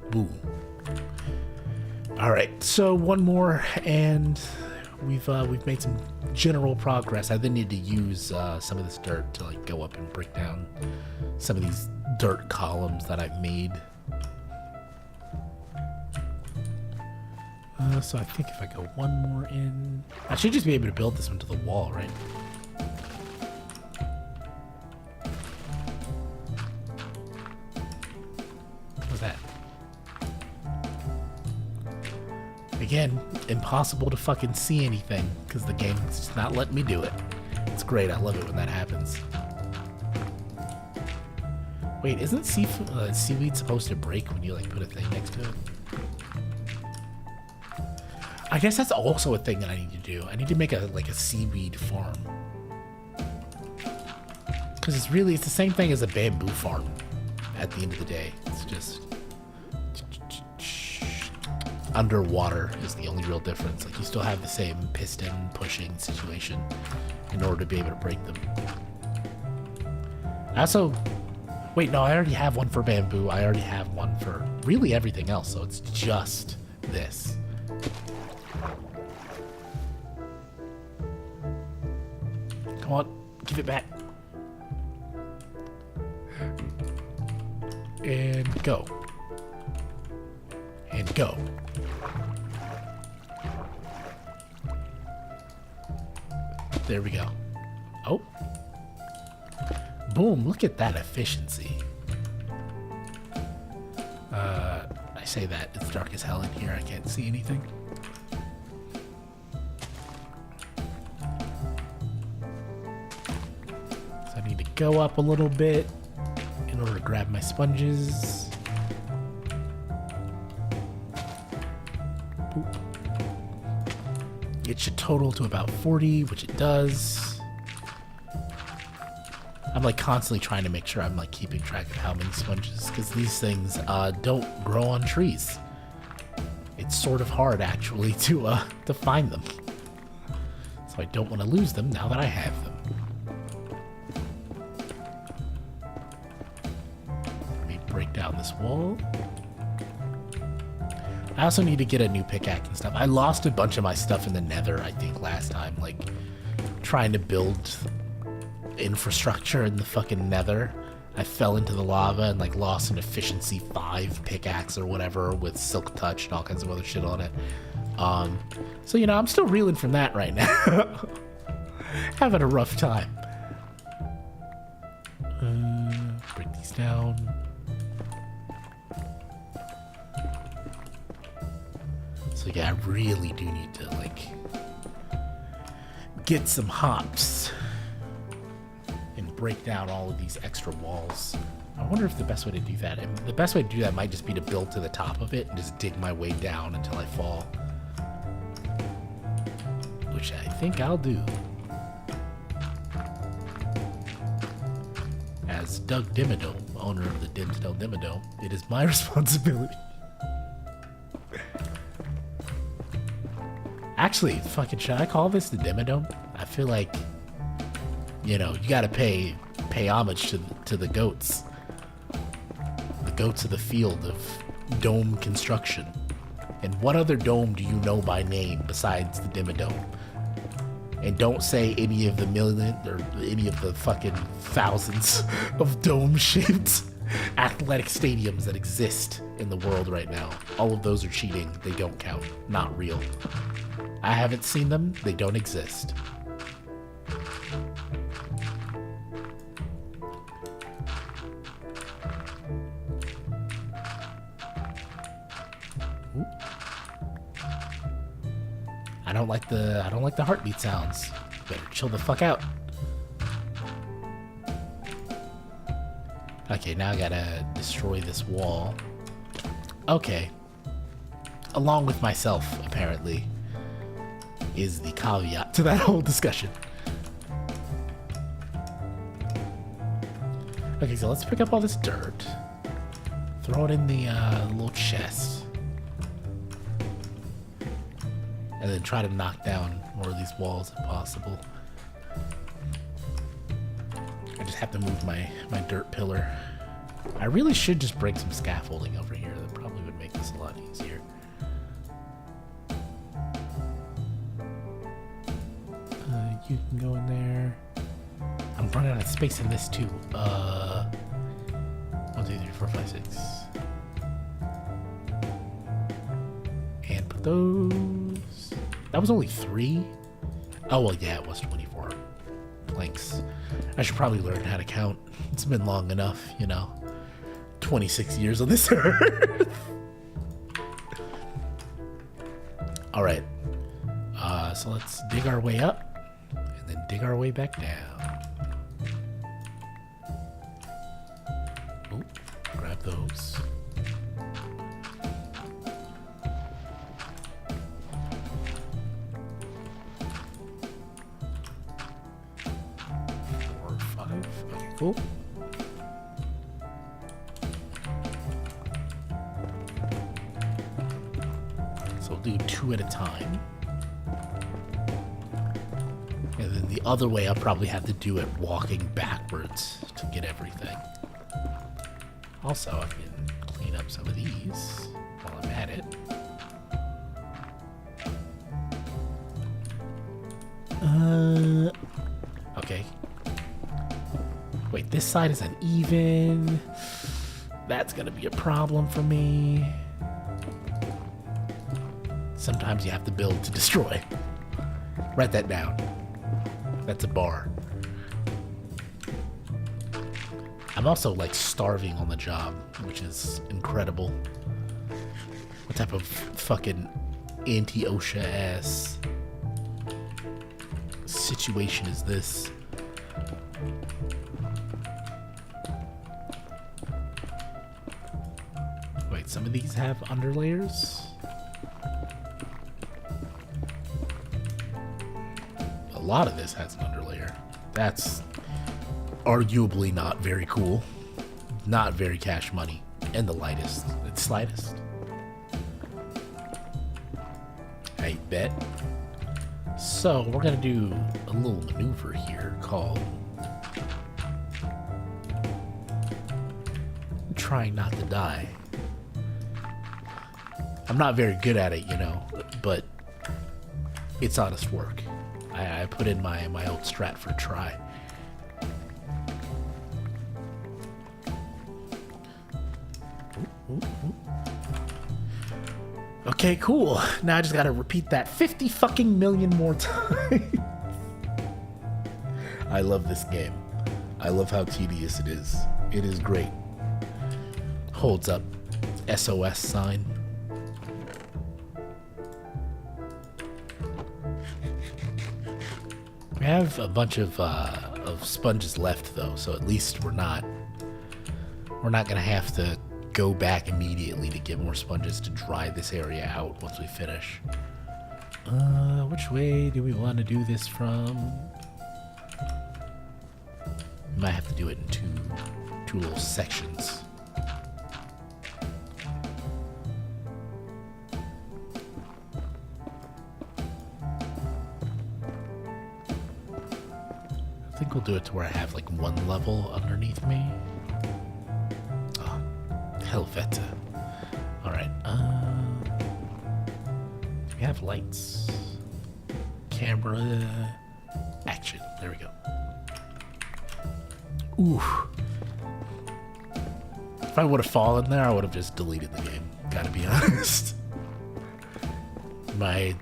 Boom. Alright, so one more, and we've made some general progress. I then need to use some of this dirt to like go up and break down some of these dirt columns that I've made. So I think if I go one more in, I should just be able to build this one to the wall, right? What's that? Again, impossible to fucking see anything because the game's just not letting me do it. It's great. I love it when that happens. Wait, isn't seaweed supposed to break when you like put a thing next to it? I guess that's also a thing that I need to do. I need to make a seaweed farm. Because it's the same thing as a bamboo farm at the end of the day. It's just underwater is the only real difference. Like, you still have the same piston pushing situation in order to be able to break them. I also... Wait, no, I already have one for bamboo. I already have one for really everything else, so it's just this. Come on, give it back. And go. And go. There we go. Oh. Boom, look at that efficiency. I say that, it's dark as hell in here, I can't see anything. So I need to go up a little bit in order to grab my sponges. Boop. It should total to about 40, which it does. I'm like constantly trying to make sure I'm like keeping track of how many sponges, because these things don't grow on trees. It's sort of hard actually to find them. So I don't want to lose them now that I have them. Let me break down this wall. I also need to get a new pickaxe and stuff. I lost a bunch of my stuff in the nether, I think, last time, like trying to build infrastructure in the fucking nether. I fell into the lava and like lost an efficiency 5 pickaxe or whatever with silk touch and all kinds of other shit on it. So you know, I'm still reeling from that right now. Having a rough time. Break these down. So yeah, I really do need to like get some hops and break down all of these extra walls. I wonder if the best way to do that, and the best way to do that might just be to build to the top of it and just dig my way down until I fall. Which I think I'll do. As Doug Dimmadome, owner of the Dimsdale Dimmadome, it is my responsibility. Actually, fucking, should I call this the Dimmadome? I feel like, you know, you gotta pay homage to the goats. The goats of the field of dome construction. And what other dome do you know by name besides the Dimmadome? And don't say any of the million or any of the fucking thousands of dome-shaped athletic stadiums that exist in the world right now. All of those are cheating. They don't count. Not real. I haven't seen them. They don't exist. Ooh. I don't like the heartbeat sounds. Better chill the fuck out. Okay, now I gotta destroy this wall. Okay. Along with myself, apparently, is the caveat to that whole discussion. Okay, so let's pick up all this dirt. Throw it in the little chest. And then try to knock down more of these walls if possible. I just have to move my dirt pillar. I really should just break some scaffolding over here. That probably would make this a lot easier. You can go in there. I'm running out of space in this too. 1, 2, 3, 4, 5, 6. And put those. That was only 3? Oh, well, yeah, it was 24 planks. I should probably learn how to count. It's been long enough, you know. 26 years on this earth. Alright. So let's dig our way up. And then dig our way back down. Oh, grab those. Cool. So we'll do 2 at a time. And then the other way I'll probably have to do it walking backwards to get everything. Also, I can clean up some of these while I'm at it. Okay. Wait, this side is uneven. That's gonna be a problem for me. Sometimes you have to build to destroy. Write that down. That's a bar. I'm also like starving on the job, which is incredible. What type of fucking anti-OSHA ass situation is this? Wait, some of these have underlayers? A lot of this has an underlayer. That's arguably not very cool. Not very cash money. And the lightest. It's slightest. I bet. So, we're gonna do a little maneuver here called trying not to die. I'm not very good at it, you know, but it's honest work. I put in my old strat for a try. Ooh, ooh, ooh. Okay, cool. Now I just gotta repeat that 50 fucking million more times. I love this game. I love how tedious it is. It is great. Holds up. SOS sign. We have a bunch of sponges left though, so at least we're not gonna have to go back immediately to get more sponges to dry this area out once we finish. Which way do we want to do this from? We might have to do it in two little sections. I think we'll do it to where I have like one level underneath me. Oh, Helvete. Alright, we have lights. Camera. there we go. Ooh. If I would have fallen there, I would have just deleted the game. Gotta be honest. My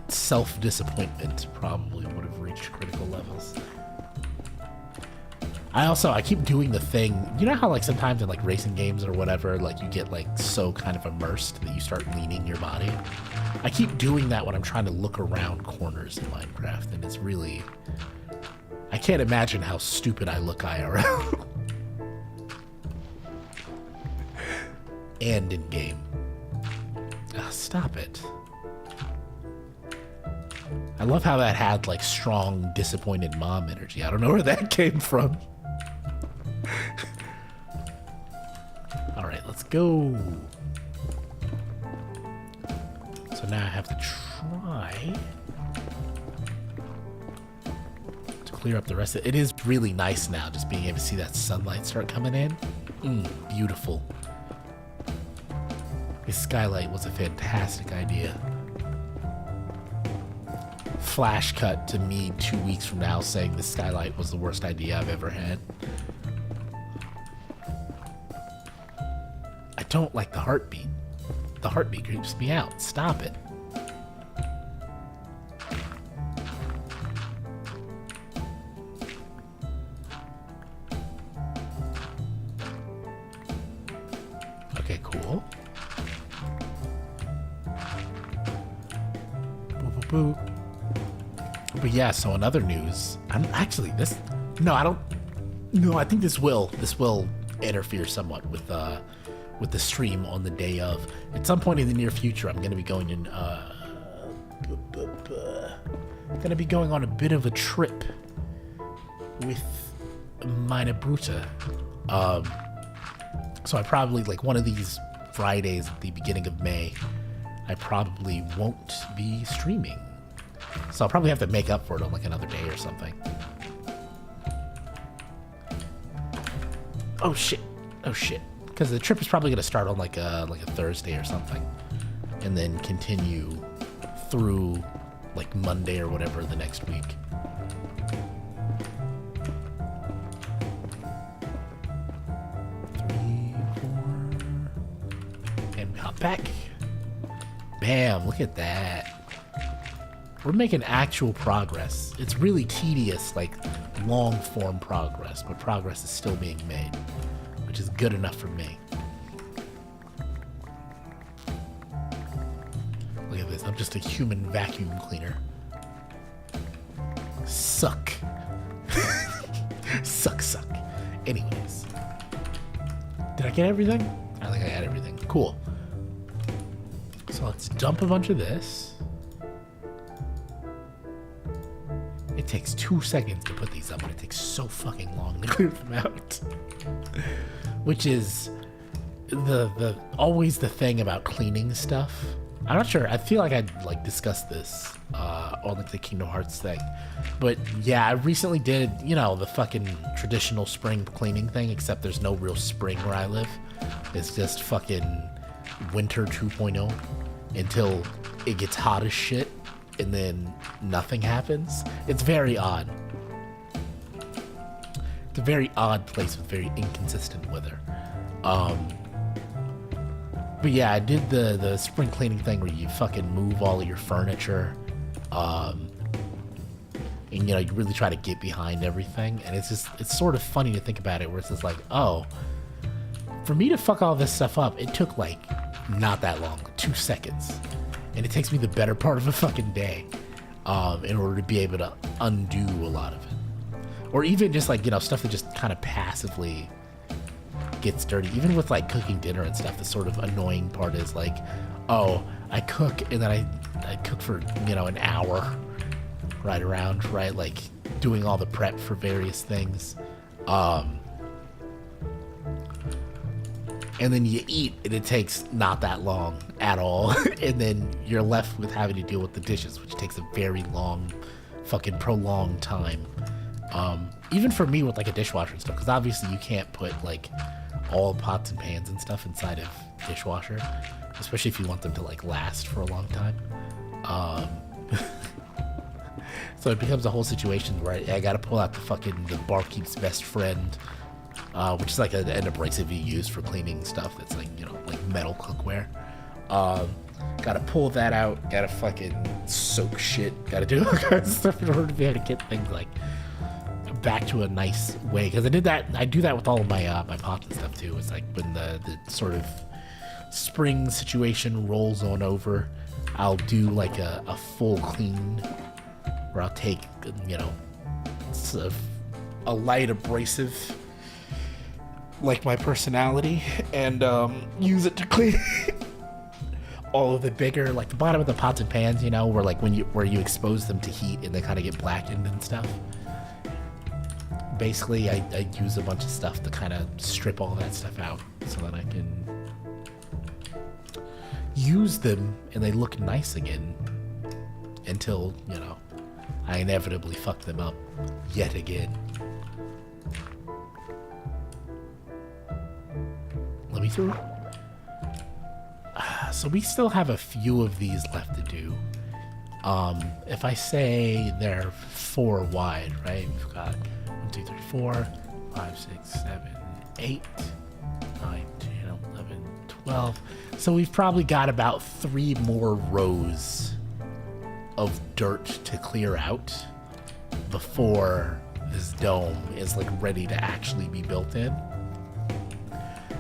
self-disappointment probably would have reached critical levels. I keep doing the thing, you know how like sometimes in like racing games or whatever, like you get like so kind of immersed that you start leaning your body. I keep doing that when I'm trying to look around corners in Minecraft, and it's really, I can't imagine how stupid I look IRL. And in game. Oh, stop it. I love how that had like strong disappointed mom energy. I don't know where that came from. All right, let's go. So now I have to try to clear up the rest of it. It is really nice now just being able to see that sunlight start coming in. Beautiful. This skylight was a fantastic idea. Flash cut to me 2 weeks from now saying the skylight was the worst idea I've ever had. I don't like the heartbeat. The heartbeat creeps me out. Stop it. Okay, cool. Boop, boop, boop. But yeah, so in other news, I think this will interfere somewhat with the stream on the day of. At some point in the near future, I'm going to be going in, going to be going on a bit of a trip with Mina Bruta. So I probably, like one of these Fridays at the beginning of May, I probably won't be streaming. So I'll probably have to make up for it on like another day or something. Oh shit. Oh shit. Because the trip is probably going to start on like a Thursday or something. And then continue through like Monday or whatever the next week. Three, four. And we hop back. Bam, look at that. We're making actual progress. It's really tedious, like long form progress, but progress is still being made, which is good enough for me. Look at this, I'm just a human vacuum cleaner. Suck. Suck. Anyways. Did I get everything? I think I got everything. Cool. So let's dump a bunch of this. It takes 2 seconds to put these up, and it takes so fucking long to clear them out. Which is the always the thing about cleaning stuff. I'm not sure. I feel like I'd like discussed this on like the Kingdom Hearts thing. But yeah, I recently did, you know, the fucking traditional spring cleaning thing, except there's no real spring where I live. It's just fucking winter 2.0 until it gets hot as shit. And then nothing happens. It's very odd. It's a very odd place with very inconsistent weather. But yeah, I did the spring cleaning thing where you fucking move all of your furniture. And you know, you really try to get behind everything. And it's sort of funny to think about it, where it's just like, oh, for me to fuck all this stuff up, it took like not that long, 2 seconds. And it takes me the better part of a fucking day in order to be able to undo a lot of it. Or even just like, you know, stuff that just kind of passively gets dirty. Even with like cooking dinner and stuff, the sort of annoying part is like, oh, I cook and then I cook for, you know, an hour right around, right? Like doing all the prep for various things. And then you eat, and it takes not that long at all. And then you're left with having to deal with the dishes, which takes a very long, fucking prolonged time. Even for me with like a dishwasher and stuff, because obviously you can't put like all pots and pans and stuff inside of dishwasher, especially if you want them to like last for a long time. So it becomes a whole situation where I gotta pull out the barkeep's best friend, which is like an abrasive you use for cleaning stuff that's like, you know, like metal cookware. Gotta pull that out, gotta fucking soak shit, gotta do all kinds of stuff in order to be able to get things like back to a nice way. Because I do that with all of my my pots and stuff too. It's like when the sort of spring situation rolls on over, I'll do like a full clean where I'll take, you know, a light abrasive like my personality and use it to clean all of the bigger, like the bottom of the pots and pans, you know, where like where you expose them to heat and they kind of get blackened and stuff. Basically, I use a bunch of stuff to kind of strip all that stuff out so that I can use them and they look nice again until, you know, I inevitably fuck them up yet again. Let me through. So we still have a few of these left to do. If I say they're 4 wide, right? We've got 1, 2, 3, 4, 5, 6, 7, 8, 9, 10, 11, 12. So we've probably got about 3 more rows of dirt to clear out before this dome is like ready to actually be built in.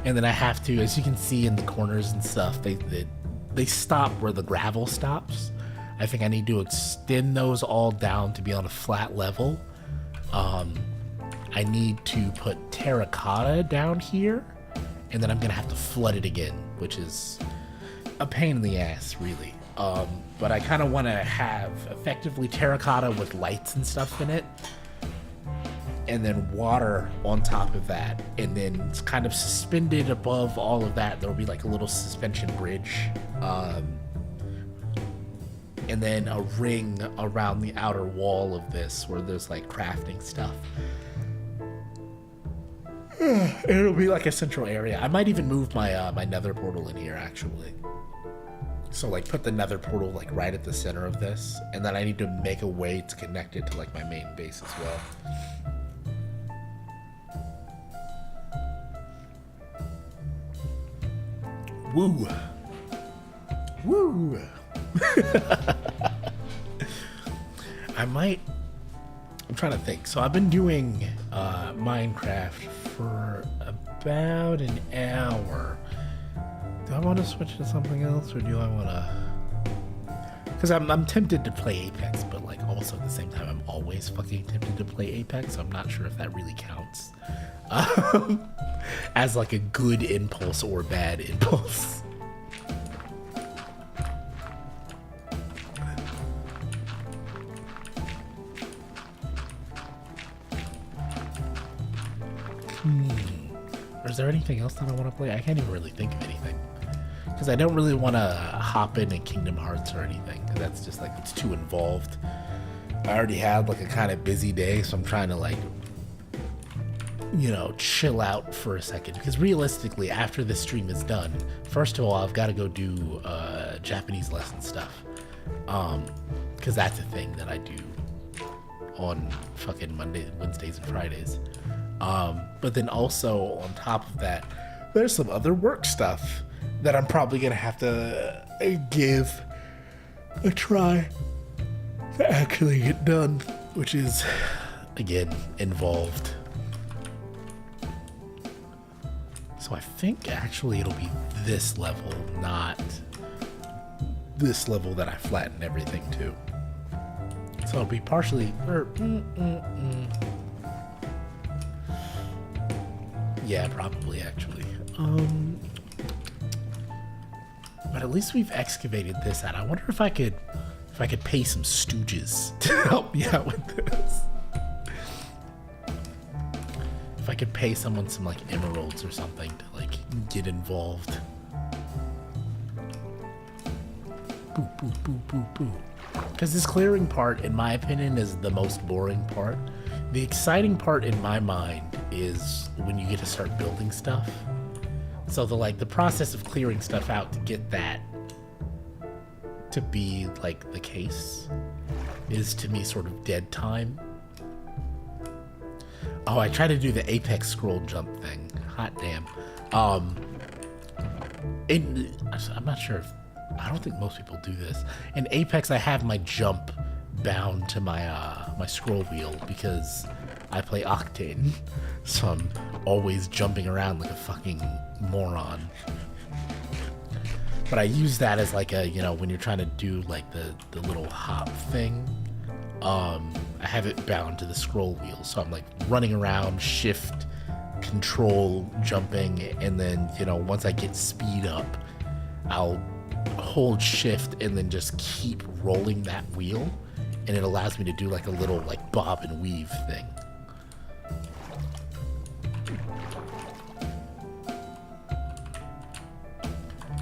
And then I have to, as you can see in the corners and stuff, they stop where the gravel stops. I think I need to extend those all down to be on a flat level. I need to put terracotta down here, and then I'm gonna have to flood it again, which is a pain in the ass, really. But I kind of want to have effectively terracotta with lights and stuff in it, and then water on top of that, and then it's kind of suspended above all of that. There'll be like a little suspension bridge, and then a ring around the outer wall of this where there's like crafting stuff. It'll be like a central area. I might even move my my nether portal in here, actually. So like put the nether portal like right at the center of this, and then I need to make a way to connect it to like my main base as well. Woo. Woo. I'm trying to think. So I've been doing Minecraft for about an hour. Do I want to switch to something else, or do I want to? Because I'm tempted to play Apex, but like also at the same time I'm always fucking tempted to play Apex. So I'm not sure if that really counts as like a good impulse or bad impulse. Or is there anything else that I want to play? I can't even really think of anything. Because I don't really want to hop into Kingdom Hearts or anything. Because that's just like, it's too involved. I already had like a kind of busy day, so I'm trying to like, you know, chill out for a second. Because realistically, after this stream is done, first of all, I've got to go do Japanese lesson stuff. Because that's a thing that I do on fucking Mondays, Wednesdays, and Fridays. But then also on top of that, there's some other work stuff that I'm probably gonna have to give a try to actually get done, which is again involved. So I think actually it'll be this level, not this level that I flatten everything to. So it'll be partially yeah, probably actually. But at least we've excavated this out. I wonder if I could pay some stooges to help me out with this. If I could pay someone some like emeralds or something to like get involved. Boo, boo, boo, boo, boo. Because this clearing part, in my opinion, is the most boring part. The exciting part in my mind is when you get to start building stuff. So the process of clearing stuff out to get that to be like the case is to me sort of dead time. Oh, I tried to do the Apex scroll jump thing. Hot damn. I'm not sure if, I don't think most people do this. In Apex, I have my jump bound to my my scroll wheel because I play Octane, so I'm always jumping around like a fucking moron. But I use that as like a, you know, when you're trying to do like the little hop thing, I have it bound to the scroll wheel, so I'm like running around, shift, control, jumping, and then, you know, once I get speed up, I'll hold shift and then just keep rolling that wheel, and it allows me to do like a little like bob and weave thing.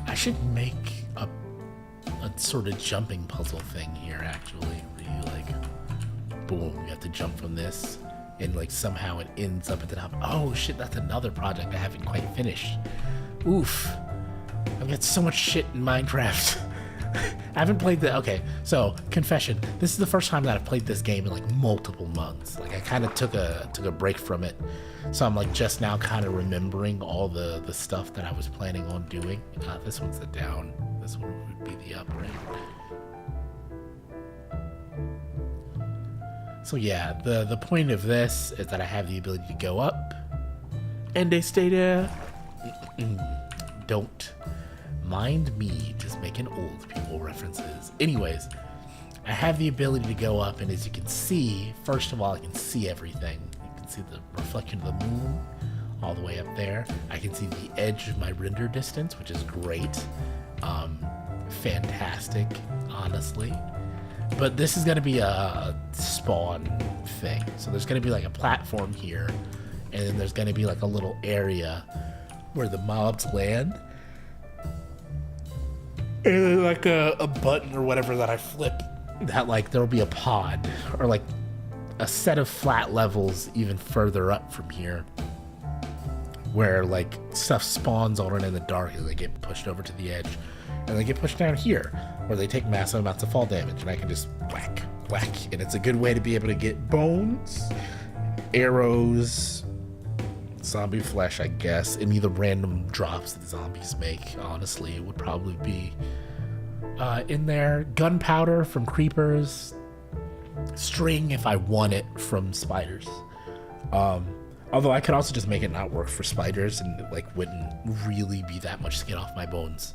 I should make a sort of jumping puzzle thing here, actually, where you like, boom, you have to jump from this, and like somehow it ends up at the top. Oh shit, that's another project I haven't quite finished. Oof. I've got so much shit in Minecraft. I haven't played the, okay, so confession, this is the first time that I've played this game in like multiple months. Like I kind of took a break from it, so I'm like just now kind of remembering all the stuff that I was planning on doing. This one's the down, this one would be the up, right? So yeah, the point of this is that I have the ability to go up and they stay there. Don't mind me just making old people references. Anyways, I have the ability to go up, and as you can see, first of all, I can see everything. You can see the reflection of the moon all the way up there. I can see the edge of my render distance, which is great. Fantastic, honestly. But this is going to be a spawn thing. So there's going to be like a platform here, and then there's going to be like a little area where the mobs land. And then like a button or whatever that I flip, that like there'll be a pod or like a set of flat levels even further up from here where like stuff spawns on it in the dark and they get pushed over to the edge, and they get pushed down here where they take massive amounts of fall damage, and I can just whack, whack, and it's a good way to be able to get bones, arrows, zombie flesh, I guess, any of the random drops that zombies make. Honestly, it would probably be in there. Gunpowder from creepers, string if I want it from spiders. Although I could also just make it not work for spiders, and it like wouldn't really be that much skin off my bones.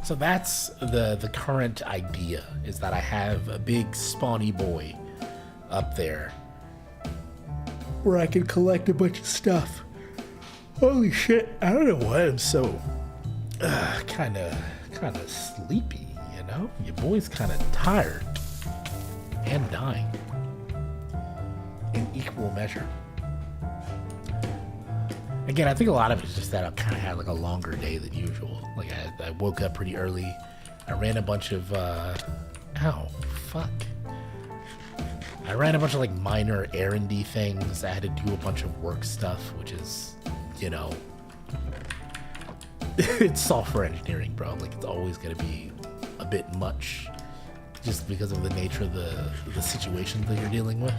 So that's the current idea, is that I have a big spawny boy up there where I can collect a bunch of stuff. Holy shit, I don't know why I'm so kind of sleepy, you know? Your boy's kind of tired and dying in equal measure. Again, I think a lot of it is just that I kind of had like a longer day than usual. Like I woke up pretty early. I ran a bunch of ow, fuck. I ran a bunch of like minor errandy things. I had to do a bunch of work stuff, which is, you know, it's software engineering, bro. Like it's always gonna be a bit much, just because of the nature of the situations that you're dealing with.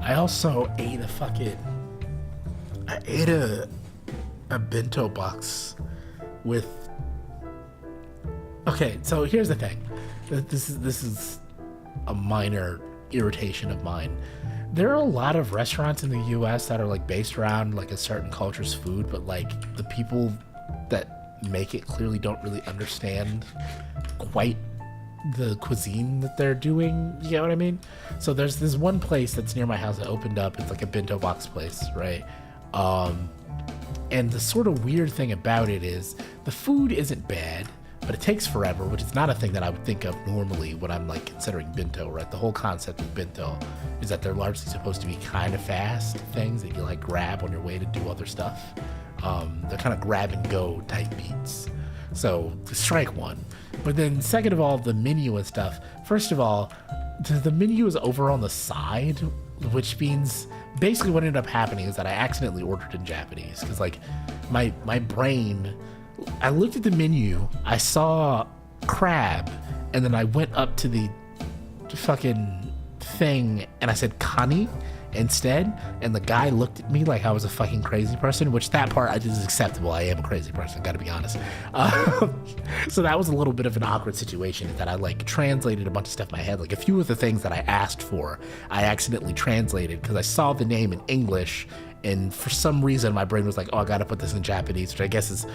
I also ate a bento box with. Okay, so here's the thing. This is a minor irritation of mine. There are a lot of restaurants in the US that are like based around like a certain culture's food, but like the people that make it clearly don't really understand quite the cuisine that they're doing, you know what I mean? So there's this one place that's near my house that opened up. It's like a bento box place, right? And the sort of weird thing about it is the food isn't bad, but it takes forever, which is not a thing that I would think of normally when I'm like considering bento, right? The whole concept of bento is that they're largely supposed to be kind of fast things that you like grab on your way to do other stuff. They're kind of grab and go type beats. So strike one. But then second of all, the menu and stuff. First of all, the menu is over on the side, which means basically what ended up happening is that I accidentally ordered in Japanese because like my brain I looked at the menu, I saw crab, and then I went up to the fucking thing and I said Kani instead, and the guy looked at me like I was a fucking crazy person, which that part is acceptable. I am a crazy person, gotta be honest. So that was a little bit of an awkward situation, that I like translated a bunch of stuff in my head. Like a few of the things that I asked for, I accidentally translated because I saw the name in English, and for some reason my brain was like, oh, I gotta put this in Japanese, which I guess is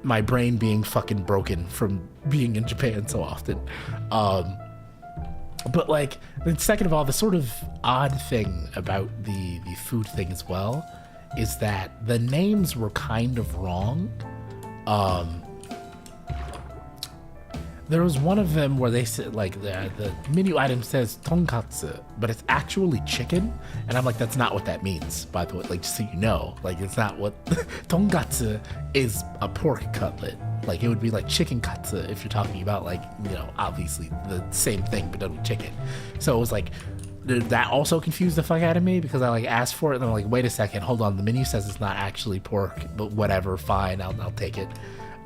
my brain being fucking broken from being in Japan so often. But like, then second of all, the sort of odd thing about the food thing as well is that the names were kind of wrong. There was one of them where they said, like, the menu item says tonkatsu, but it's actually chicken, and I'm like, that's not what that means, by the way, like, just so you know, like, it's not what tonkatsu is. A pork cutlet. Like, it would be like chicken katsu if you're talking about, like, you know, obviously the same thing but done with chicken. So it was like, that also confused the fuck out of me, because I like asked for it and I'm like, wait a second, hold on, the menu says it's not actually pork, but whatever, fine, I'll take it.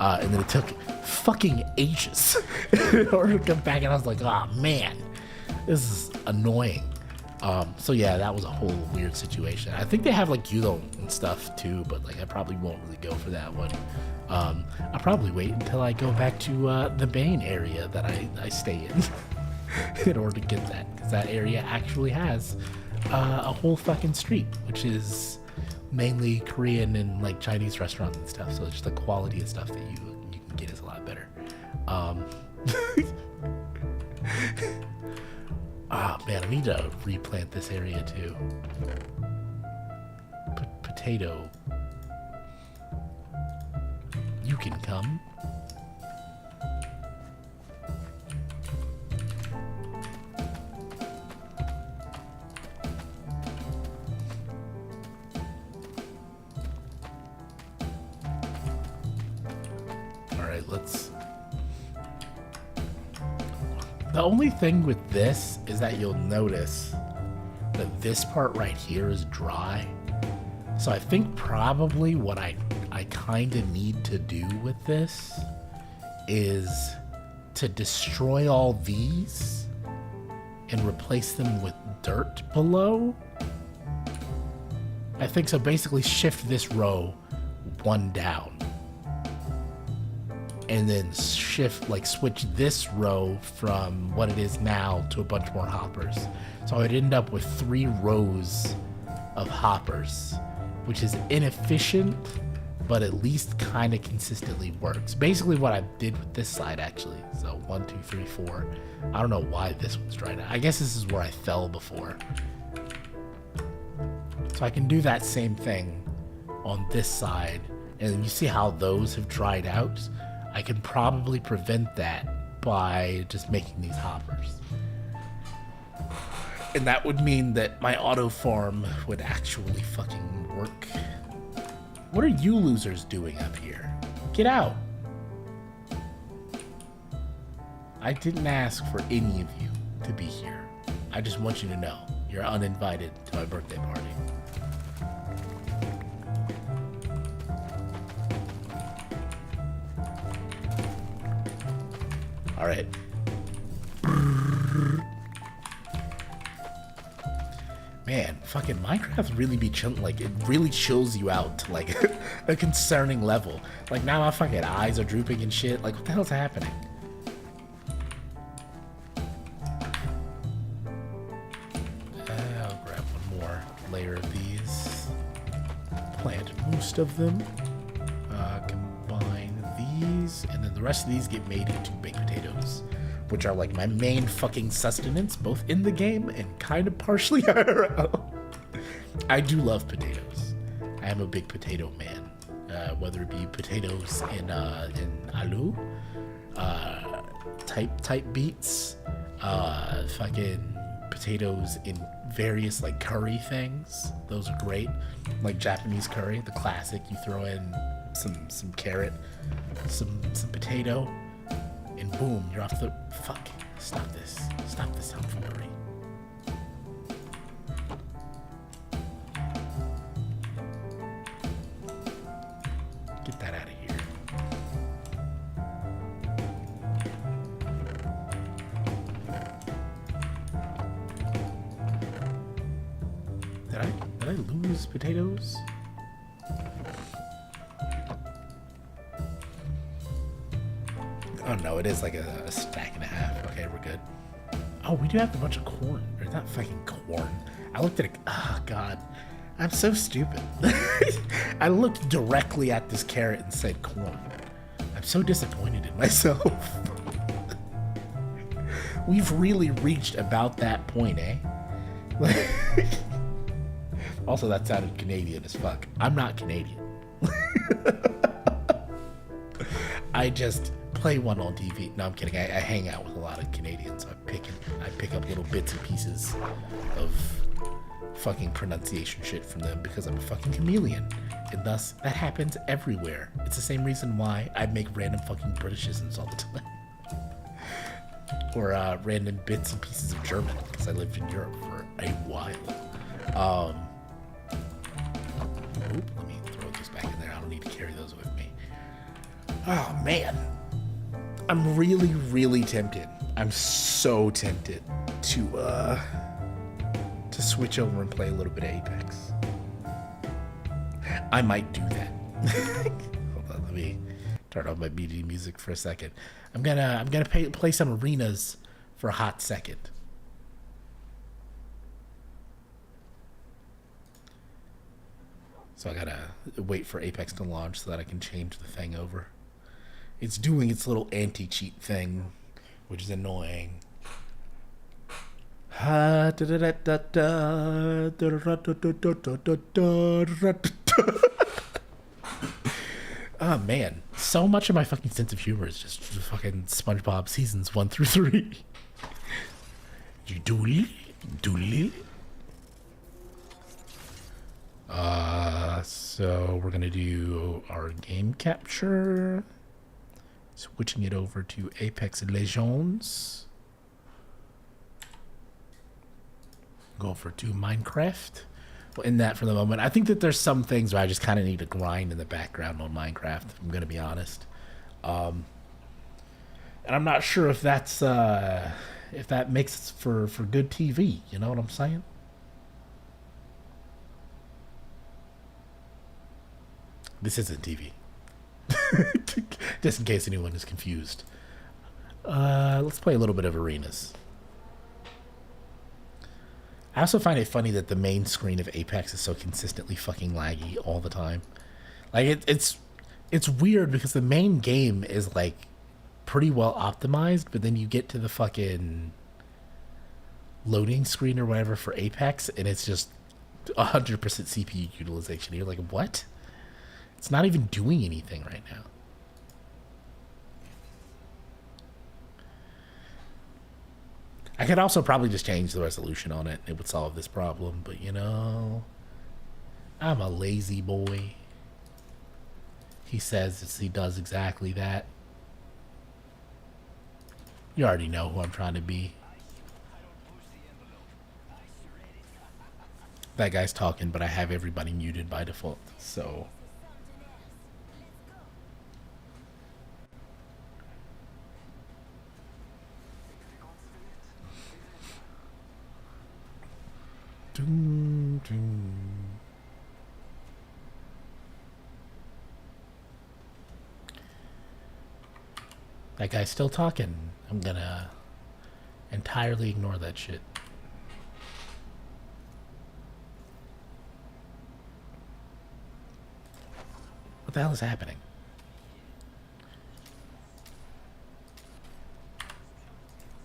And then it took fucking ages in order to come back, and I was like, oh man, this is annoying. So yeah, that was a whole weird situation. I think they have like gyudon and stuff too, but like I probably won't really go for that one. I'll probably wait until I go back to the main area that I stay in order to get that, because that area actually has a whole fucking street, which is mainly Korean and like Chinese restaurants and stuff. So just the quality of stuff that you can get is a lot better. Ah, man, I need to replant this area too. Potato. You can come. Alright, let's... The only thing with this is that you'll notice that this part right here is dry. So I think probably what I kind of need to do with this is to destroy all these and replace them with dirt below. I think so. Basically shift this row one down, and then shift, like switch this row from what it is now to a bunch more hoppers. So I'd end up with 3 rows of hoppers, which is inefficient, but at least kind of consistently works. Basically what I did with this side, actually. So 1, 2, 3, 4. I don't know why this one's dried out. I guess this is where I fell before. So I can do that same thing on this side, and you see how those have dried out? I can probably prevent that by just making these hoppers. And that would mean that my auto farm would actually fucking work. What are you losers doing up here? Get out. I didn't ask for any of you to be here. I just want you to know you're uninvited to my birthday party. All right. Man, fucking Minecraft really be chilling. Like, it really chills you out to like a concerning level. Like, now my fucking eyes are drooping and shit. Like, what the hell's happening? I'll grab one more layer of these. Plant most of them. Combine these, and then the rest of these get made into baked potatoes, which are like my main fucking sustenance, both in the game and kind of partially IRL. I do love potatoes. I am a big potato man. Whether it be potatoes in aloo, type beets, fucking potatoes in various like curry things. Those are great. Like Japanese curry, the classic. You throw in some carrot, some potato, and boom, you're off the... Fuck. Stop this. Stop this tomfoolery. Get that out of here. Did I lose potatoes? Oh no, it is like a stack and a half. Okay, we're good. Oh, we do have a bunch of corn. Or not fucking corn. I looked at it. Oh god. I'm so stupid. I looked directly at this carrot and said corn. I'm so disappointed in myself. We've really reached about that point, eh? Also, that sounded Canadian as fuck. I'm not Canadian. I just play one on TV. No, I'm kidding. I hang out with a lot of Canadians. So I pick up little bits and pieces of fucking pronunciation shit from them because I'm a fucking chameleon. And thus, that happens everywhere. It's the same reason why I make random fucking Britishisms all the time. Or random bits and pieces of German because I lived in Europe for a while. Let me throw those back in there. I don't need to carry those with me. Oh man, I'm really, really tempted. I'm so tempted to switch over and play a little bit of Apex. I might do that. Hold on, let me turn off my BD music for a second. I'm gonna play some arenas for a hot second. So I gotta wait for Apex to launch so that I can change the thing over. It's doing its little anti-cheat thing, which is annoying. Oh man, so much of my fucking sense of humor is just fucking SpongeBob seasons 1 through 3. You doodly. So we're gonna do our game capture. Switching it over to Apex Legends. Go for to Minecraft. Well, in that for the moment. I think that there's some things where I just kind of need to grind in the background on Minecraft, if I'm gonna be honest. And I'm not sure if that's if that makes for good TV, you know what I'm saying? This isn't TV. Just in case anyone is confused. Let's play a little bit of arenas. I also find it funny that the main screen of Apex is so consistently fucking laggy all the time. Like it's weird because the main game is like pretty well optimized, but then you get to the fucking loading screen or whatever for Apex and it's just 100% CPU utilization. You're like, what? It's not even doing anything right now. I could also probably just change the resolution on it. It would solve this problem, but you know, I'm a lazy boy. He says he does exactly that. You already know who I'm trying to be. That guy's talking, but I have everybody muted by default, so... Doom, doom. That guy's still talking. I'm gonna entirely ignore that shit. What the hell is happening?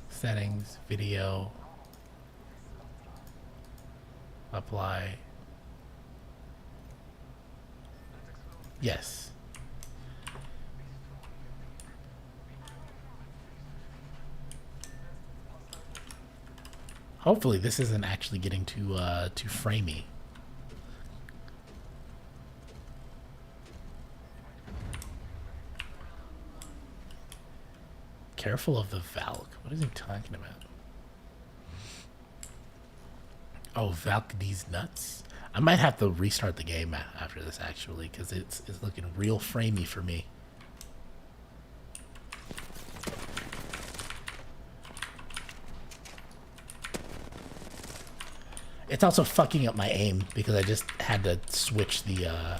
Settings, video. Apply. Yes. Hopefully this isn't actually getting too framey. Careful of the Valk. What is he talking about? Oh, Valk these nuts. I might have to restart the game after this actually, because it's looking real framey for me. It's also fucking up my aim because I just had to switch the,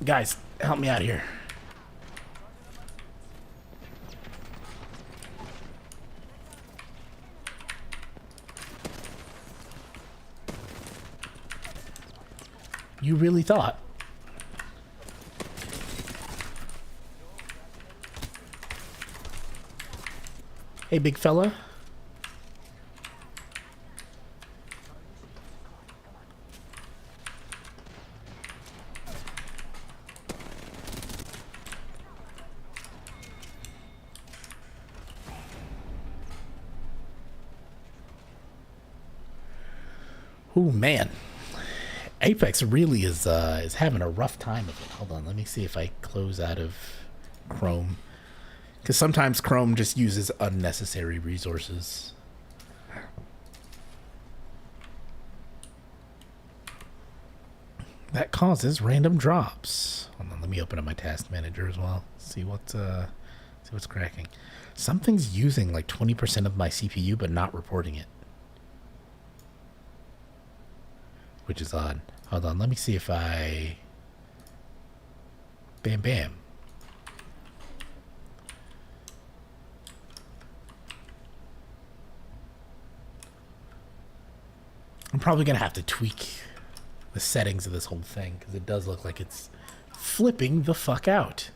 Guys, help me out here. You really thought? Hey, big fella. Ooh, man. Apex really is having a rough time of it. Hold on, let me see if I close out of Chrome. Because sometimes Chrome just uses unnecessary resources. That causes random drops. Hold on, let me open up my task manager as well. See what's cracking. Something's using like 20% of my CPU but not reporting it. Which is odd. Hold on, let me see if I... Bam, bam. I'm probably going to have to tweak the settings of this whole thing because it does look like it's flipping the fuck out.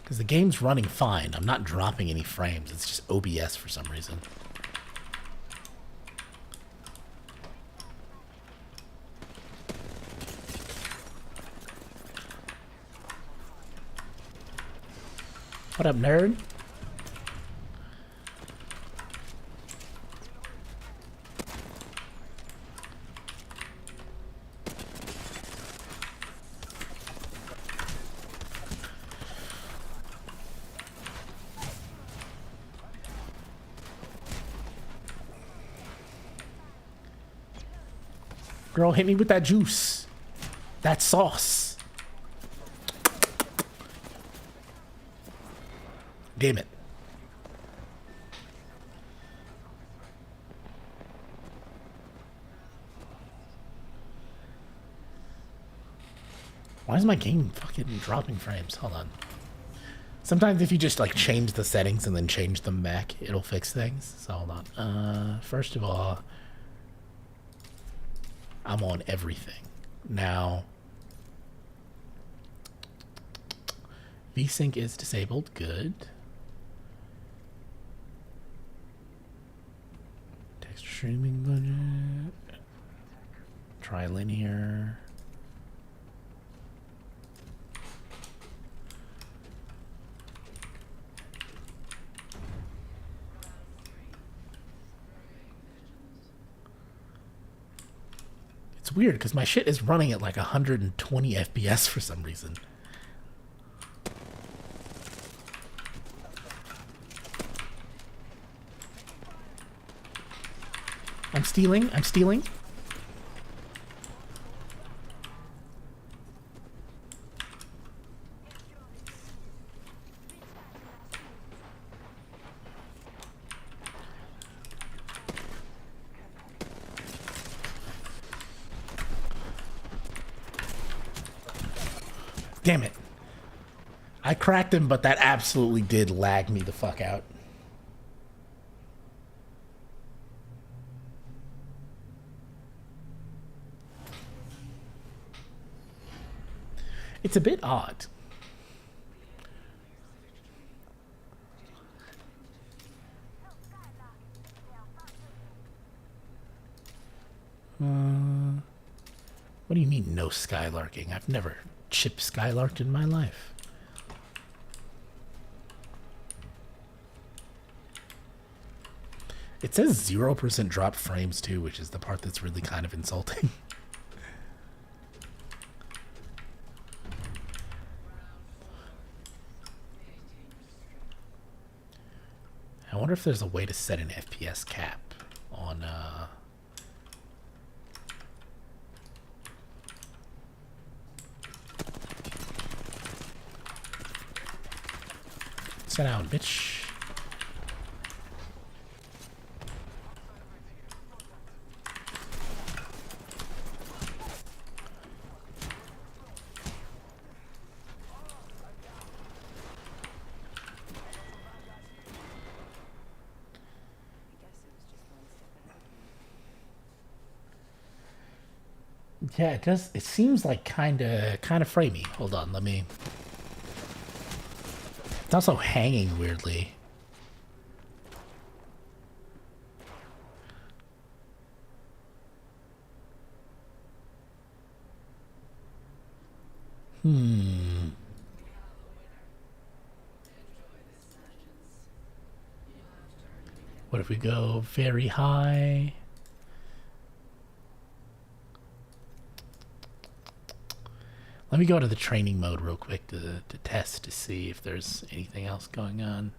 Because the game's running fine. I'm not dropping any frames. It's just OBS for some reason. What up, nerd? Girl, hit me with that juice. That sauce. Damn it. Why is my game fucking dropping frames? Hold on. Sometimes if you just like change the settings and then change them back, it'll fix things. So hold on. First of all, I'm on everything. Now, VSync is disabled. Good. Text streaming budget. Trilinear. It's weird because my shit is running at like 120 FPS for some reason. I'm stealing. I'm stealing. Damn it. I cracked him, but that absolutely did lag me the fuck out. It's a bit odd. What do you mean no skylarking? I've never chip skylarked in my life. It says 0% drop frames too, which is the part that's really kind of insulting. I wonder if there's a way to set an FPS cap on Sit down, bitch. Yeah, it does. It seems like kind of framey. Hold on, let me. It's also hanging weirdly. What if we go very high? Let me go to the training mode real quick to test to see if there's anything else going on.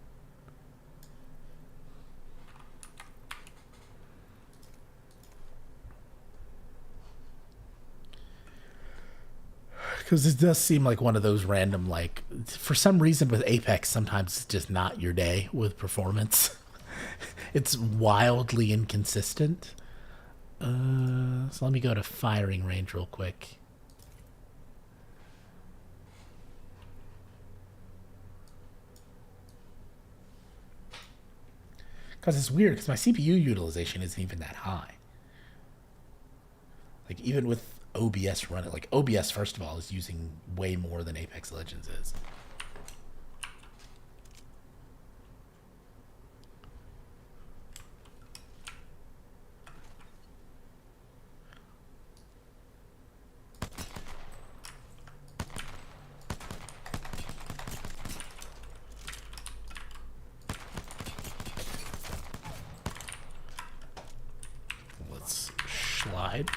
Because this does seem like one of those random, like, for some reason with Apex, sometimes it's just not your day with performance. It's wildly inconsistent. So let me go to firing range real quick. Because it's weird, because my CPU utilization isn't even that high. Like, even with OBS running, like, OBS, first of all, is using way more than Apex Legends is. Let's slide.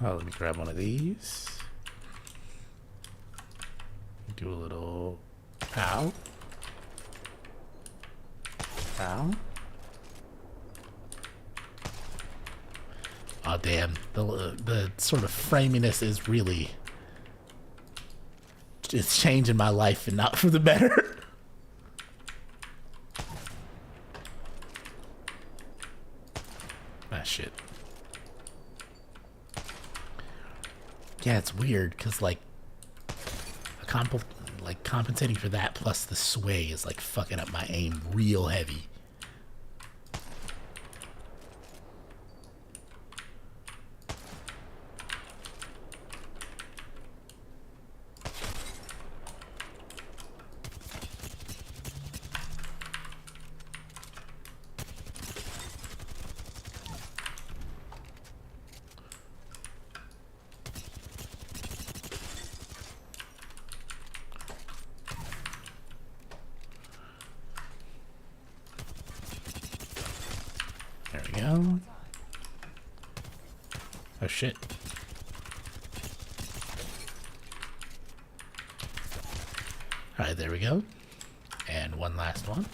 Oh, let me grab one of these. Do a little pow. Pow. Oh, damn. The sort of framiness is really just changing my life and not for the better. Ah, shit. Yeah, it's weird because like compensating for that plus the sway is like fucking up my aim real heavy. There we go. Oh shit. Alright, there we go. And one last one.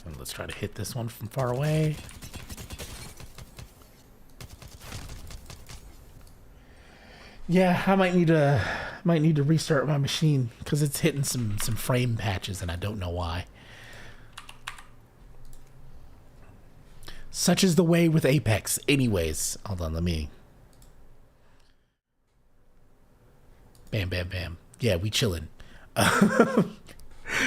And let's try to hit this one from far away. Yeah, I might need to restart my machine because it's hitting some frame patches and I don't know why. Such is the way with Apex. Anyways, hold on, let me. Bam, bam, bam. Yeah, we chillin'.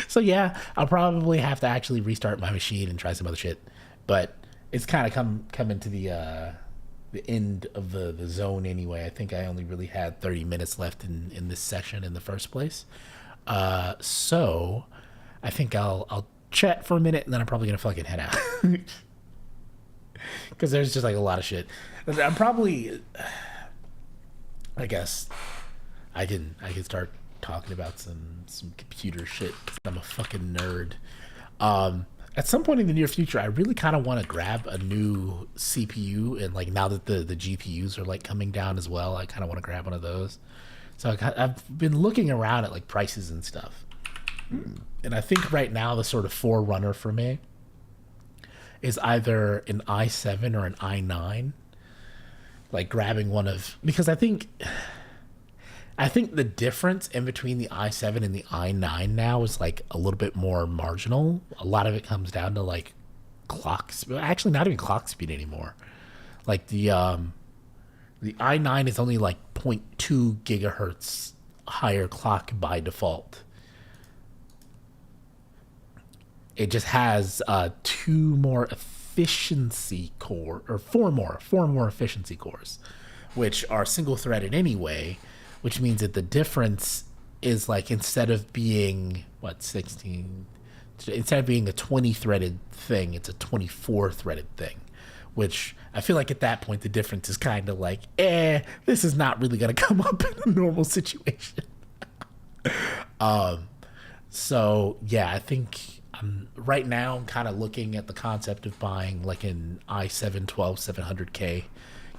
So yeah, I'll probably have to actually restart my machine and try some other shit. But it's kind of coming to the end of the zone anyway. I think I only really had 30 minutes left in this session in the first place. So I think I'll chat for a minute and then I'm probably gonna fucking head out. Because there's just like a lot of shit. I'm probably, I guess I can start talking about some computer shit because I'm a fucking nerd. At some point in the near future, I really kind of want to grab a new CPU, and like now that the GPUs are like coming down as well, I kind of want to grab one of those So I've been looking around at like prices and stuff, and I think right now the sort of forerunner for me is either an i7 or an i9. Like grabbing one of, because I think the difference in between the i7 and the i9 now is like a little bit more marginal. A lot of it comes down to like clock speed. Actually, not even clock speed anymore. Like the i9 is only like zero point 0.2 gigahertz higher clock by default. It just has two more efficiency core, or four more efficiency cores, which are single threaded anyway, which means that the difference is like instead of being what 16, instead of being a 20 threaded thing, it's a 24 threaded thing, which I feel like at that point the difference is kind of like, this is not really going to come up in a normal situation. So yeah, I think right now I'm kind of looking at the concept of buying like an i7 12700K,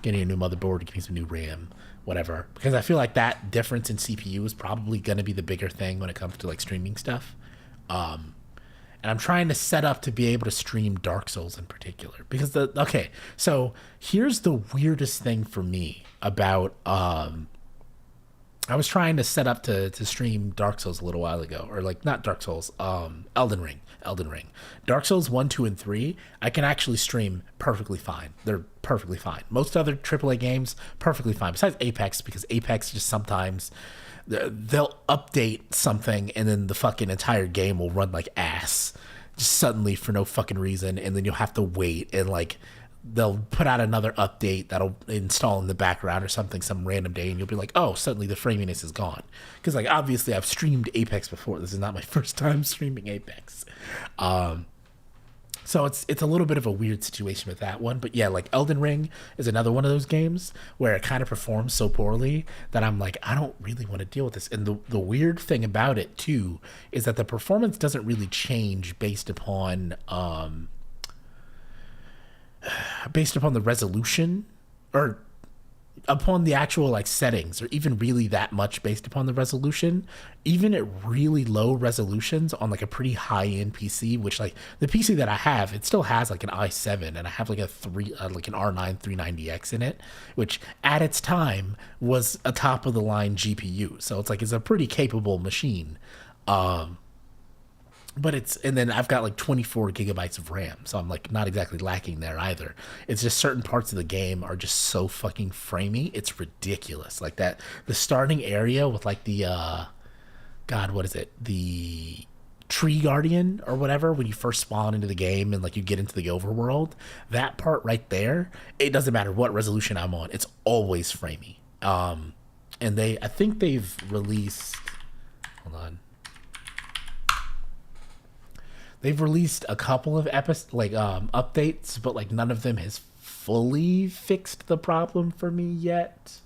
getting a new motherboard, getting some new RAM, whatever, because I feel like that difference in CPU is probably going to be the bigger thing when it comes to like streaming stuff. And I'm trying to set up to be able to stream Dark Souls in particular, because so here's the weirdest thing for me about I was trying to set up to stream Dark Souls a little while ago, or like not Dark Souls, Elden Ring. Dark Souls 1, 2, and 3, I can actually stream perfectly fine. They're perfectly fine. Most other AAA games, perfectly fine. Besides Apex, because Apex just sometimes they'll update something and then the fucking entire game will run like ass just suddenly for no fucking reason, and then you'll have to wait, and like they'll put out another update that'll install in the background or something some random day, and you'll be like, oh, suddenly the framiness is gone. Because like obviously I've streamed Apex before. This is not my first time streaming Apex. So it's a little bit of a weird situation with that one. But yeah, like Elden Ring is another one of those games where it kind of performs so poorly that I'm like, I don't really want to deal with this. And the weird thing about it too is that the performance doesn't really change based upon the resolution, or upon the actual like settings, or even really that much based upon the resolution. Even at really low resolutions on like a pretty high end PC, which like the PC that I have, it still has like an i7, and I have like a like an R9 390X in it, which at its time was a top of the line GPU. So it's like it's a pretty capable machine. But and then I've got like 24 gigabytes of RAM, so I'm like not exactly lacking there either. It's just certain parts of the game are just so fucking framey, it's ridiculous. Like that, the starting area with like the God, what is it? The tree guardian or whatever, when you first spawn into the game and like you get into the overworld, that part right there, it doesn't matter what resolution I'm on, it's always framey. And I think they've released, hold on. They've released a couple of updates, but like none of them has fully fixed the problem for me yet.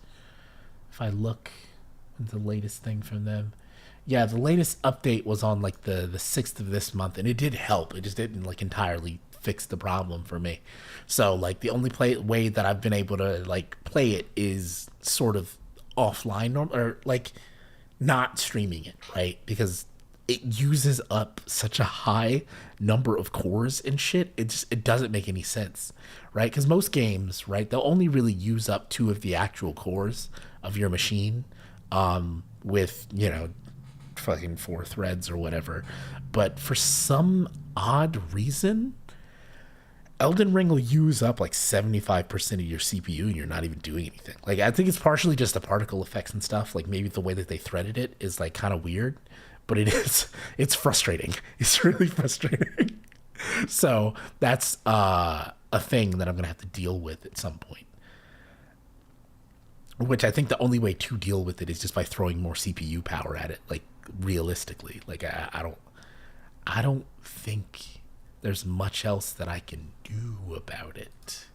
If I look at the latest thing from them, yeah, the latest update was on like the 6th of this month, and it did help. It just didn't like entirely fix the problem for me. So like the only way that I've been able to like play it is sort of offline, or like not streaming it, right? Because it uses up such a high number of cores and shit. It doesn't make any sense, right? Because most games, right, they'll only really use up 2 of the actual cores of your machine, with, you know, fucking 4 threads or whatever. But for some odd reason, Elden Ring will use up like 75% of your CPU and you're not even doing anything. Like, I think it's partially just the particle effects and stuff. Like, maybe the way that they threaded it is like kind of weird, but it's frustrating. It's really frustrating. So that's a thing that I'm going to have to deal with at some point. Which I think the only way to deal with it is just by throwing more CPU power at it. Like, realistically, like I don't think there's much else that I can do about it.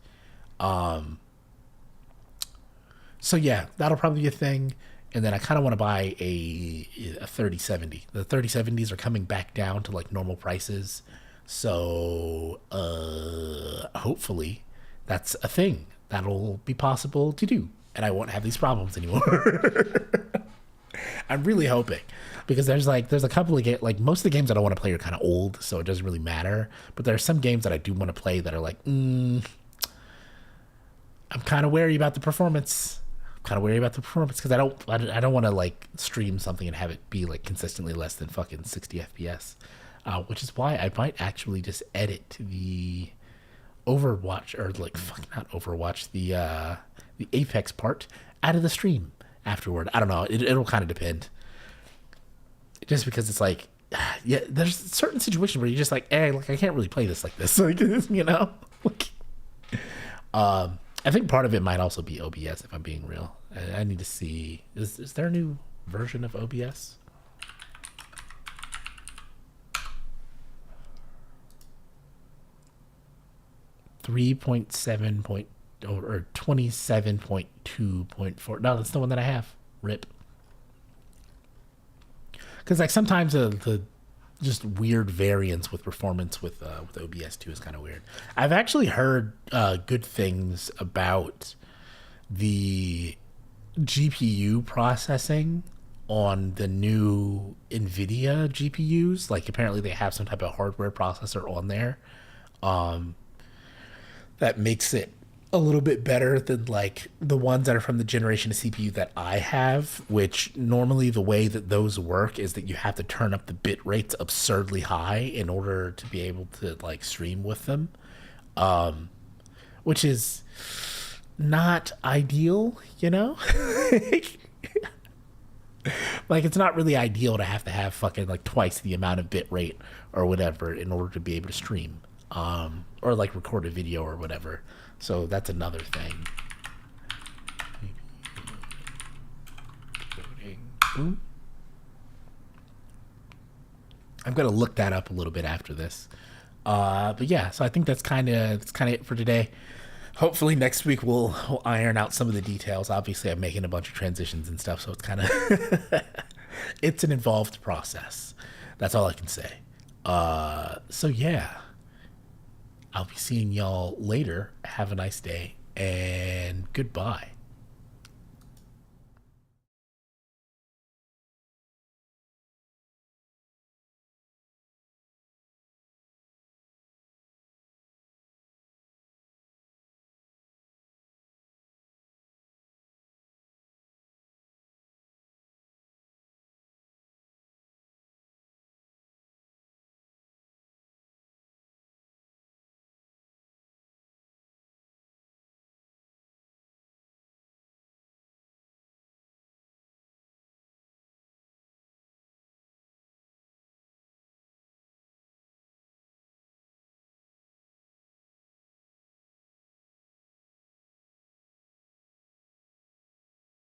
So yeah, that'll probably be a thing. And then I kind of want to buy a 3070. The 3070s are coming back down to like normal prices. So hopefully that's a thing that'll be possible to do, and I won't have these problems anymore. I'm really hoping, because there's a couple of games, like most of the games that I want to play are kind of old, so it doesn't really matter. But there are some games that I do want to play that are like, I'm kind of wary about the performance. Because I don't want to like stream something and have it be like consistently less than fucking 60 FPS. Which is why I might actually just edit the Overwatch, or like not Overwatch, the Apex part out of the stream afterward. I don't know. It'll kind of depend. Just because it's like, yeah, there's certain situations where you're just like, hey, like I can't really play this like this, like, you know. I think part of it might also be OBS, if I'm being real. I need to see, is there a new version of OBS? Three point seven point or 27.2.4. No, that's the one that I have. RIP. Because like sometimes the just weird variance with performance with OBS 2 is kind of weird. I've actually heard good things about the GPU processing on the new NVIDIA GPUs. Like apparently they have some type of hardware processor on there that makes it a little bit better than like the ones that are from the generation of CPU that I have, which normally the way that those work is that you have to turn up the bit rates absurdly high in order to be able to like stream with them, which is not ideal, you know. Like it's not really ideal to have fucking like twice the amount of bit rate or whatever in order to be able to stream or like record a video or whatever. So that's another thing. I'm gonna look that up a little bit after this. But yeah, so I think that's kind of it for today. Hopefully next week we'll iron out some of the details. Obviously, I'm making a bunch of transitions and stuff, so it's kind of it's an involved process. That's all I can say. So yeah. I'll be seeing y'all later. Have a nice day, and goodbye.